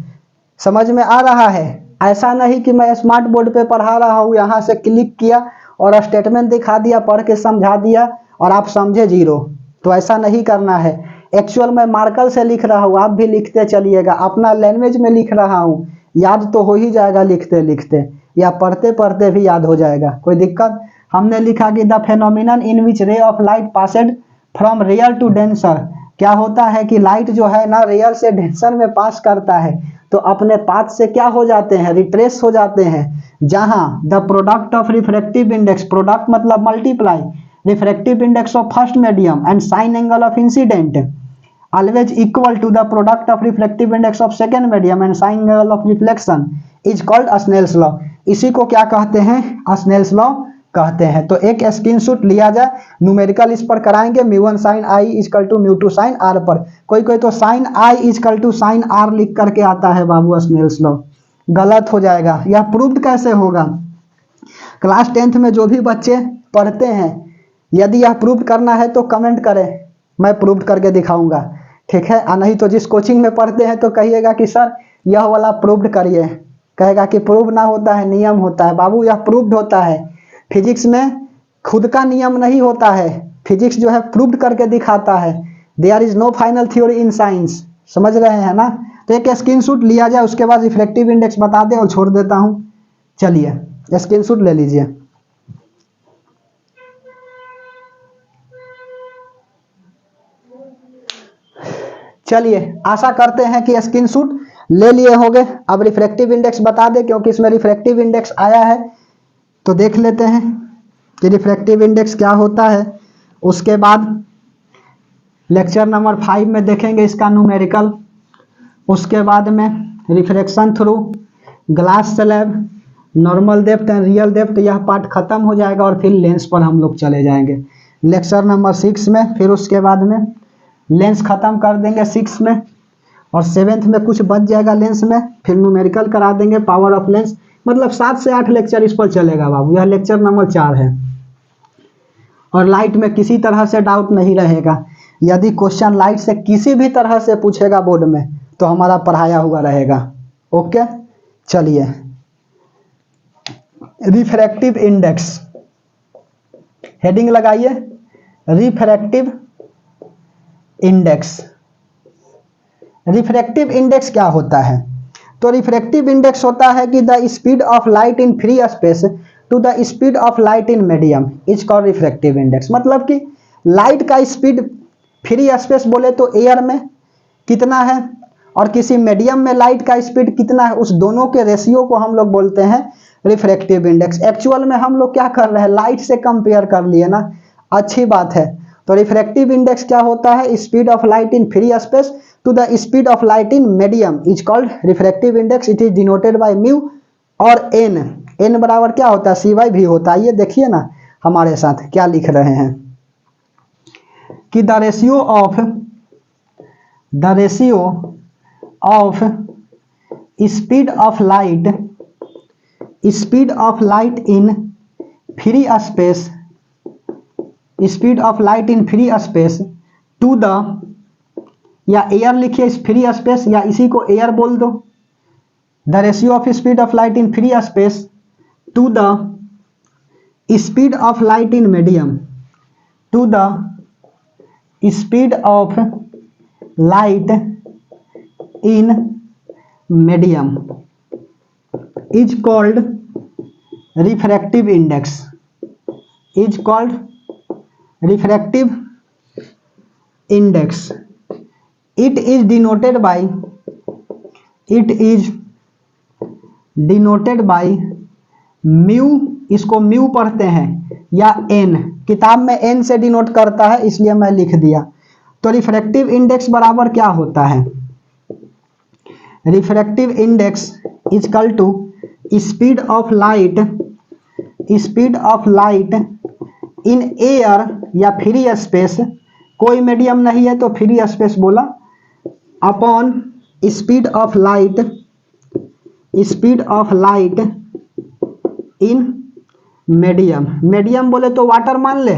समझ में आ रहा है, ऐसा नहीं कि मैं स्मार्ट बोर्ड पे पढ़ा रहा हूँ, यहाँ से क्लिक किया और स्टेटमेंट दिखा दिया, पढ़ के समझा दिया और आप समझे जीरो, तो ऐसा नहीं करना है। एक्चुअल मैं मार्कर से लिख रहा हूँ, आप भी लिखते चलिएगा, अपना लैंग्वेज में लिख रहा हूँ, याद तो हो ही जाएगा लिखते लिखते, या पढ़ते पढ़ते भी याद हो जाएगा, कोई दिक्कत। हमने लिखा कि the phenomenon in which ray of light passed from rarer to denser, क्या होता है कि लाइट जो है ना रेयर से डेंसर में पास करता है, तो अपने पाथ से क्या हो जाते हैं, रिट्रेस हो जाते हैं। जहां the product of refractive index, product मतलब multiply, refractive index of first medium and sine angle of incident always equal to the product of refractive index of second medium and sin angle of reflection is called Snell's law। इसी को क्या कहते हैं, Snell's law कहते हैं। तो एक screenshot लिया जाए, न्यूमेरिकल इस पर कराएंगे, μ1 sin i equal to μ2 sin r पर। कोई कोई तो sin i equal to sin r लिख करके आता है बाबू Snell's law, गलत हो जाएगा। यह प्रूव्ड कैसे होगा, क्लास 10th में जो भी बच्चे पढ़ते हैं, यदि यह प्रूव करना है तो कमेंट करें, मैं प्रूव करके दिखाऊंगा, ठीक है। नहीं तो जिस कोचिंग में पढ़ते हैं तो कहिएगा कि सर यह वाला प्रूव्ड करिए, कहेगा कि प्रूव ना होता है, नियम होता है। बाबू यह प्रूव्ड होता है। फिजिक्स में खुद का नियम नहीं होता है, फिजिक्स जो है प्रूव्ड करके दिखाता है। There is no final theory in science, समझ रहे हैं ना। तो एक स्क्रीनशॉट लिया जाए, उसके बाद रिफ्रैक्टिव इंडेक्स बता दें और छोड़ देता हूं। चलिए स्क्रीनशॉट ले लीजिए। चलिए आशा करते हैं कि स्क्रीनशॉट ले लिए होंगे। अब रिफ्रैक्टिव इंडेक्स बता दें, क्योंकि इसमें रिफ्रैक्टिव इंडेक्स आया है, तो देख लेते हैं कि रिफ्रैक्टिव इंडेक्स क्या होता है। उसके बाद लेक्चर नंबर 5 में देखेंगे इसका न्यूमेरिकल। उसके बाद में refraction through glass slab, normal depth and real depth, यह पार्ट खत्म हो जाएगा और फिर लेंस पर हम लोग चले जाएंगे लेक्चर नंबर 6 में। फिर उसके बाद में लेंस खत्म कर देंगे 6 में, और 7th में कुछ बच जाएगा लेंस में, फिर न्यूमेरिकल करा देंगे, पावर ऑफ लेंस। मतलब 7 से 8 लेक्चर इस पर चलेगा बाबू। यह लेक्चर नंबर 4 है। और लाइट में किसी तरह से डाउट नहीं रहेगा। यदि क्वेश्चन लाइट से किसी भी तरह से पूछेगा बोर्ड में तो हमारा पढ़ाया हुआ रहेगा। ओके, चलिए रिफ्रैक्टिव इंडेक्स, हेडिंग लगाइए रिफ्रैक्टिव इंडेक्स। रिफ्रैक्टिव इंडेक्स क्या होता है, तो रिफ्रैक्टिव इंडेक्स होता है कि the speed of light in free space to the speed of light in medium is called refractive index. मतलब कि लाइट का स्पीड फ्री स्पेस बोले तो एयर में कितना है, और किसी मीडियम में लाइट का स्पीड कितना है, उस दोनों के रेशियो को हम लोग बोलते हैं रिफ्रैक्टिव इंडेक्स। एक्चुअल में हम लोग क्या कर रहे हैं, लाइट से कंपेयर कर लिए ना, अच्छी बात है। तो रिफ्रैक्टिव इंडेक्स क्या होता है, speed of light in free space to the speed of light in medium is called refractive index. It is denoted by mu और एन। एन बराबर क्या होता है, सी बाई भी होता है। ये देखिए ना हमारे साथ क्या लिख रहे हैं कि the ratio of speed of light in free space, speed of light in free space to the, या एयर लिखिए इस फ्री स्पेस, या इसी को एयर बोल दो। The ratio of speed of light in free space to the speed of light in medium, to the speed of light in medium is called refractive index, is called refractive index. It is denoted by mu, इसको mu पढ़ते हैं, या N, किताब में N से denote करता है इसलिए मैं लिख दिया। तो रिफ्रैक्टिव इंडेक्स बराबर क्या होता है, refractive index is equal to speed of light in air या फ्री स्पेस, कोई मीडियम नहीं है तो फ्री स्पेस बोला, upon speed of light in medium. Medium बोले तो वाटर मान ले,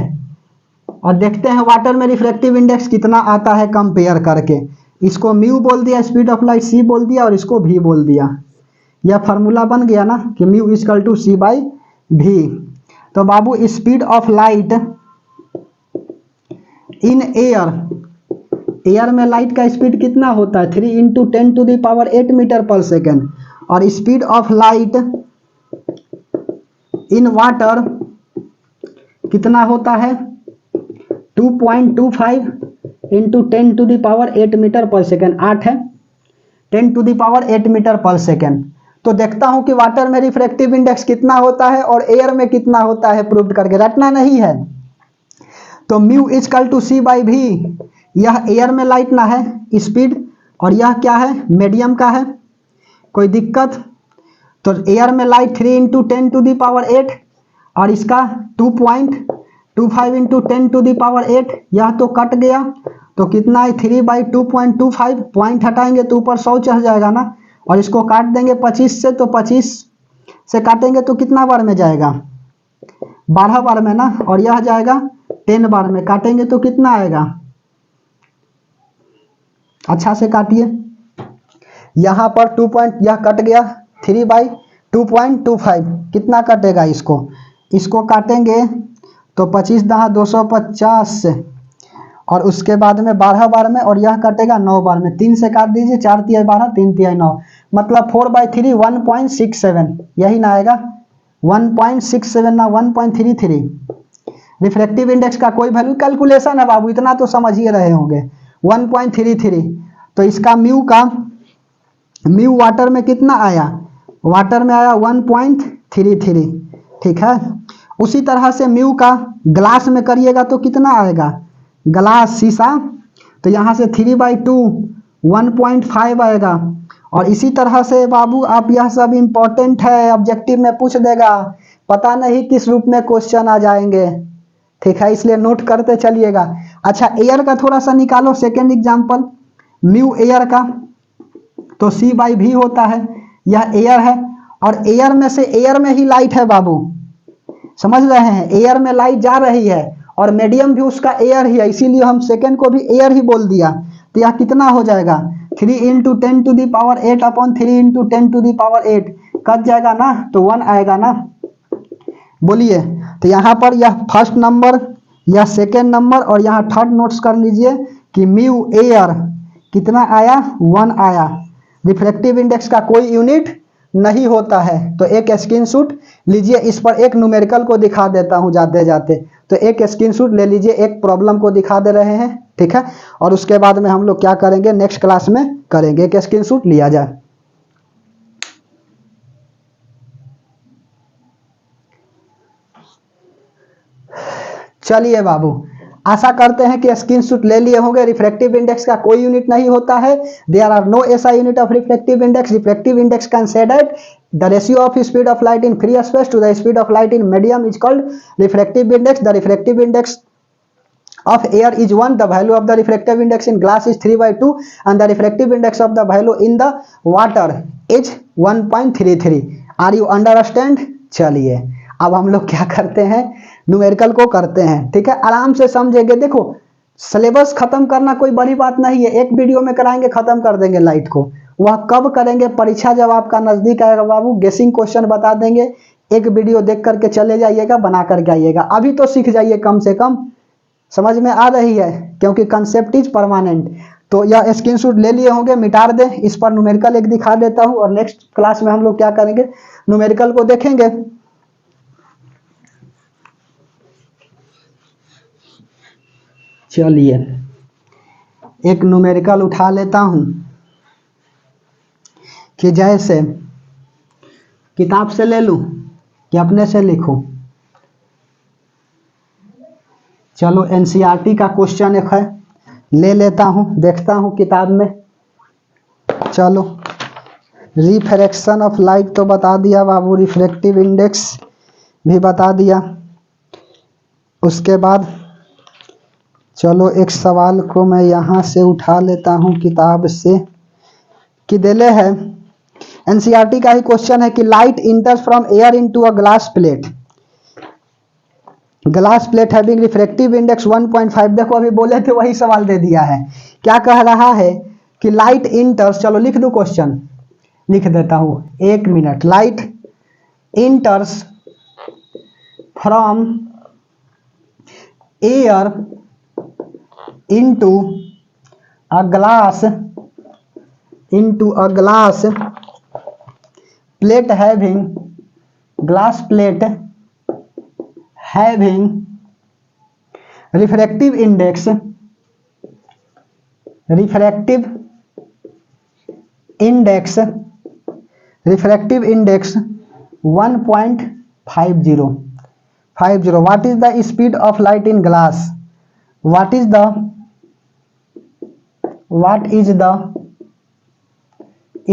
और देखते हैं वाटर में रिफ्रैक्टिव इंडेक्स कितना आता है कंपेयर करके। इसको म्यू बोल दिया, स्पीड ऑफ लाइट सी बोल दिया, और इसको भी बोल दिया। यह फार्मूला बन गया ना कि mu equal to c by भी। तो बाबू speed of light in air में लाइट का स्पीड कितना होता है, 3 × 10⁸ मीटर पर सेकेंड, और speed of light in water कितना होता है, 2.25 × 10⁸ मीटर पर सेकेंड, 8 है, 10⁸ मीटर पर सेकेंड। तो देखता हूं कि वाटर में रिफ्रैक्टिव इंडेक्स कितना होता है और एयर में कितना होता है, प्रूव करके रटना नहीं है। तो mu equal to c by v, यह एयर में लाइट ना है स्पीड, और यह क्या है, मीडियम का है। कोई दिक्कत? तो एयर में लाइट 3 × 10⁸, और इसका 2.25 × 10⁸, यह तो कट गया। तो कितना है, 3/2.25, पॉइंट हटाएंगे तो ऊपर 100 चढ़ जाएगा ना, और इसको काट देंगे 25 से, तो 25 से काटेंगे तो कितना बार में जाएगा, 12 बार में ना, और यह जाएगा 10 बार में। काटेंगे तो कितना आएगा, अच्छा से काटिए। यहाँ पर 2 यह कट गया, 3/2.25 कितना कटेगा, इसको काटेंगे तो 25 दहा 250, और उसके बाद में 12 बार में, और यह कटेगा 9 बार में। 3 से काट दीजिए, 4 × 12, 3 × 9, मतलब 4/3 1.67, यही ना आएगा, 1.67 ना 1.33। रिफ्रैक्टिव इंडेक्स का कोई वैल्यू, कैलकुलेशन है बाबू, इतना तो समझ ही रहे होंगे, 1.33। तो इसका म्यू वाटर में कितना आया, वाटर में आया 1.33, ठीक है। उसी तरह से म्यू का ग्लास में करिएगा तो कितना आएगा, ग्लास शीशा, तो यहाँ से 3/2 1.5 आएगा। और इसी तरह से बाबू आप, यह सब इंपॉर्टेंट है, ऑब्जेक्टिव में पूछ देगा, पता नहीं किस रूप में क्वेश्चन आ जाएंगे, ठीक है, इसलिए नोट करते चलिएगा। अच्छा, एयर का थोड़ा सा निकालो, सेकेंड एग्जाम्पल, म्यू एयर का, तो C/V होता है, यह एयर है, और एयर में से, एयर में ही लाइट है बाबू, समझ रहे हैं, एयर में लाइट जा रही है, और मीडियम भी उसका एयर ही है, इसीलिए हम सेकेंड को भी एयर ही बोल दिया। तो यह कितना हो जाएगा, 3 × 10⁸ अपॉन 3 × 10⁸, कट जाएगा ना, तो 1 आएगा ना, बोलिए। तो यहाँ पर यह फर्स्ट नंबर, यह सेकेंड नंबर, और यहाँ थर्ड नोट्स कर लीजिए कि म्यू एयर कितना आया, 1 आया। रिफ्रैक्टिव इंडेक्स का कोई यूनिट नहीं होता है। तो एक स्क्रीनशॉट लीजिए, इस पर एक न्यूमेरिकल को दिखा देता हूं जाते जाते, तो एक स्क्रीनशॉट ले लीजिए, एक प्रॉब्लम को दिखा दे रहे हैं, ठीक है, और उसके बाद में हम लोग क्या करेंगे, नेक्स्ट क्लास में करेंगे। एक स्क्रीनशॉट लिया जाए। चलिए बाबू, आशा करते हैं कि स्क्रीनशॉट ले लिए होंगे। रिफ्रैक्टिव इंडेक्स का कोई यूनिट नहीं होता है, there are no SI unit of refractive index. Refractive index can say that the ratio of speed of light in free space to the speed of light in medium is called refractive index. The refractive index of air is 1, the value of the refractive index in glass is 3/2, and the refractive index of the value in the water is 1.33. Are you understand? चलिए अब हम लोग क्या करते हैं, numerical को करते हैं, ठीक है, आराम से समझेंगे। देखो, सिलेबस खत्म करना कोई बड़ी बात नहीं है, एक वीडियो में कराएंगे, खत्म कर देंगे लाइट को। वह कब करेंगे, परीक्षा जब आपका नजदीक आएगा बाबू, गेसिंग क्वेश्चन बता देंगे, एक वीडियो देख करके चले जाइएगा, बना करके आइएगा। अभी तो सीख जाइए, कम से कम समझ में आ रही है, क्योंकि कंसेप्ट इज परमानेंट। तो यह स्क्रीनशॉट ले लिए होंगे, मिटा दें, इस पर न्यूमेरिकल एक दिखा देता हूं, और नेक्स्ट क्लास में हम लोग क्या करेंगे, न्यूमेरिकल को देखेंगे। चलिए एक न्यूमेरिकल उठा लेता हूं, कि जैसे किताब से ले लूं कि अपने से लिखूं। चलो एनसीईआरटी का क्वेश्चन एक है, ले लेता हूं, देखता हूं किताब में। चलो, रिफ्रैक्शन ऑफ लाइट तो बता दिया बाबू, रिफ्रैक्टिव इंडेक्स भी बता दिया। उसके बाद चलो एक सवाल को मैं यहाँ से उठा लेता हूँ किताब से, कि देले है, एनसीईआरटी का ही क्वेश्चन है कि light इंटर्स from air into a glass plate, glass plate having refractive index 1.5। देखो अभी बोले थे वही सवाल दे दिया है। क्या कह रहा है कि लाइट इंटर्स, चलो लिख दो क्वेश्चन, लिख देता हूं, 1 minute. Light इंटर्स from air into a glass plate having, glass plate having refractive index, refractive index 1.50. What is the speed of light in glass? What is the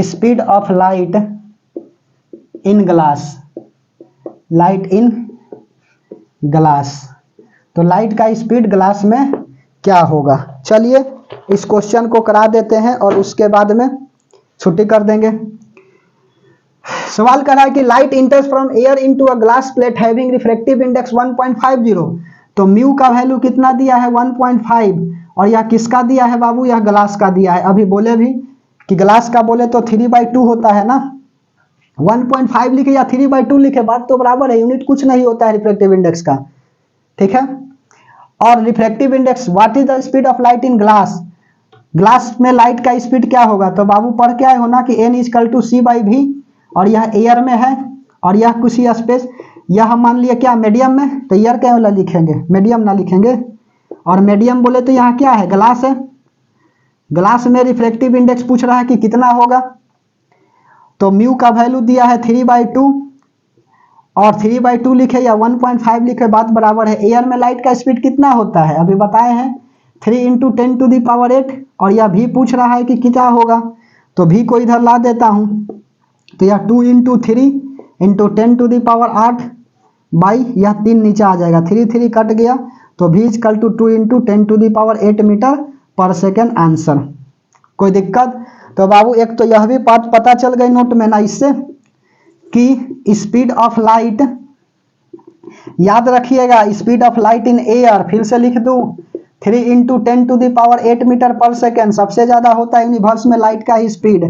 speed of light in glass? Light in glass, तो light का speed glass में क्या होगा? चलिए इस question को करा देते हैं और उसके बाद में छुट्टी कर देंगे। सवाल कर रहा है कि light इंटर्स from air into a glass plate having refractive index 1.50, तो म्यू का वैल्यू कितना दिया है 1.5, और यह किसका दिया है बाबू? यह ग्लास का दिया है। अभी बोले भी कि ग्लास का बोले तो 3/2 होता है ना, 1.5 लिखे या 3/2 लिखे बात तो बराबर है, यूनिट कुछ नहीं होता है रिफ्रैक्टिव इंडेक्स का, ठीक है। और refractive index, what is the speed of light in glass? Glass में लाइट का स्पीड क्या होगा? तो बाबू पढ़ के आए हो ना कि n = c/v, और यह एयर में है और यह कुछ ही स्पेस, यह हम मान लिया क्या मीडियम में, तो एयर क्या वाला लिखेंगे, मीडियम ना लिखेंगे। और मीडियम बोले तो यहाँ क्या है? ग्लास है। ग्लास में रिफ्रैक्टिव इंडेक्स पूछ रहा है कि कितना होगा, तो म्यू का वैल्यू दिया है 3/2, और 3/2 लिखे या 1.5 लिखे बात बराबर है। एयर में लाइट का स्पीड कितना होता है? अभी बताए हैं 3 × 10⁸, और यह भी पूछ रहा है कि कितना होगा, तो भी को इधर ला देता हूं, तो यह 2 × 3 × 10⁸ बाई यह 3 नीचे आ जाएगा, 3 कट गया, तो v = 2 × 10⁸ मीटर पर सेकेंड आंसर। कोई दिक्कत? तो बाबू एक तो यह भी बात पता चल गई नोट में ना इससे कि स्पीड ऑफ लाइट, याद रखिएगा speed of light in air, फिर से लिख दूं 3 × 10⁸ मीटर पर सेकेंड, सबसे ज्यादा होता है यूनिवर्स में लाइट का ही स्पीड।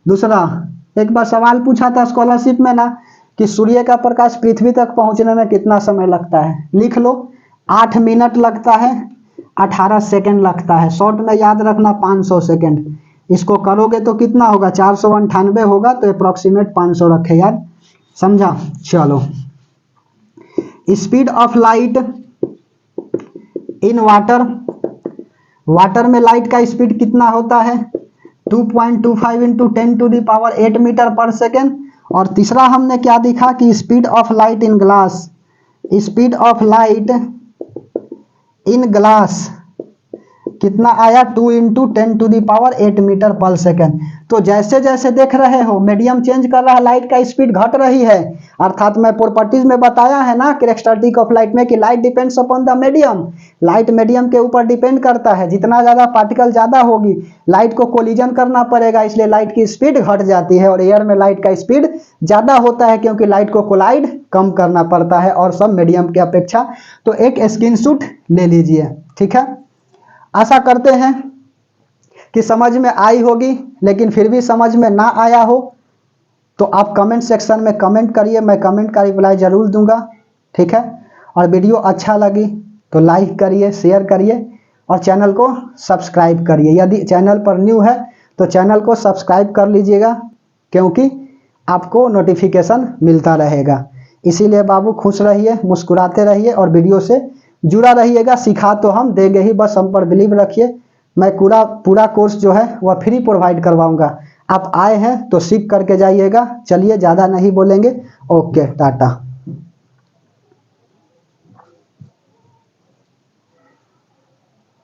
दूसरा, एक बार सवाल पूछा था स्कॉलरशिप में ना कि सूर्य का प्रकाश पृथ्वी तक पहुंचने में कितना समय लगता है? लिख लो 8 मिनट लगता है, 18 सेकंड लगता है, शॉर्ट में याद रखना 500 सेकंड। इसको करोगे तो कितना होगा? 498 होगा, तो अप्रोक्सीमेट 500 रखे याद, समझा? चलो, speed of light in water, water में लाइट का स्पीड कितना होता है? 2.25 × 10⁸ मीटर पर सेकेंड। और तीसरा हमने क्या देखा कि speed of light in glass, speed of light in glass कितना आया? 2 × 10⁸ मीटर पर सेकेंड। तो जैसे जैसे देख रहे हो मीडियम चेंज कर रहा है, लाइट का स्पीड घट रही है, अर्थात मैं प्रॉपर्टीज में बताया है ना कैरेक्टरिस्टिक ऑफ लाइट में कि light depends upon the medium, light medium के ऊपर डिपेंड करता है, जितना ज्यादा पार्टिकल ज्यादा होगी लाइट को कोलिजन करना पड़ेगा, इसलिए लाइट की स्पीड घट जाती है। और एयर में लाइट का स्पीड ज्यादा होता है क्योंकि लाइट को कोलाइड कम करना पड़ता है और सब मीडियम की अपेक्षा। तो एक स्क्रीनशॉट ले लीजिए, ठीक है। आशा करते हैं कि समझ में आई होगी, लेकिन फिर भी समझ में ना आया हो तो आप कमेंट सेक्शन में कमेंट करिए, मैं कमेंट का रिप्लाई जरूर दूंगा, ठीक है। और वीडियो अच्छा लगी तो लाइक करिए, शेयर करिए और चैनल को सब्सक्राइब करिए। यदि चैनल पर न्यू है तो चैनल को सब्सक्राइब कर लीजिएगा, क्योंकि आपको नोटिफिकेशन मिलता रहेगा। इसीलिए बाबू खुश रहिए, मुस्कुराते रहिए और वीडियो से जुड़ा रहिएगा। सिखा तो हम देंगे ही, बस हम पर बिलीव रखिए। मैं पूरा कोर्स जो है वह फ्री प्रोवाइड करवाऊंगा। आप आए हैं तो सीख करके जाइएगा। चलिए ज़्यादा नहीं बोलेंगे, ओके टाटा।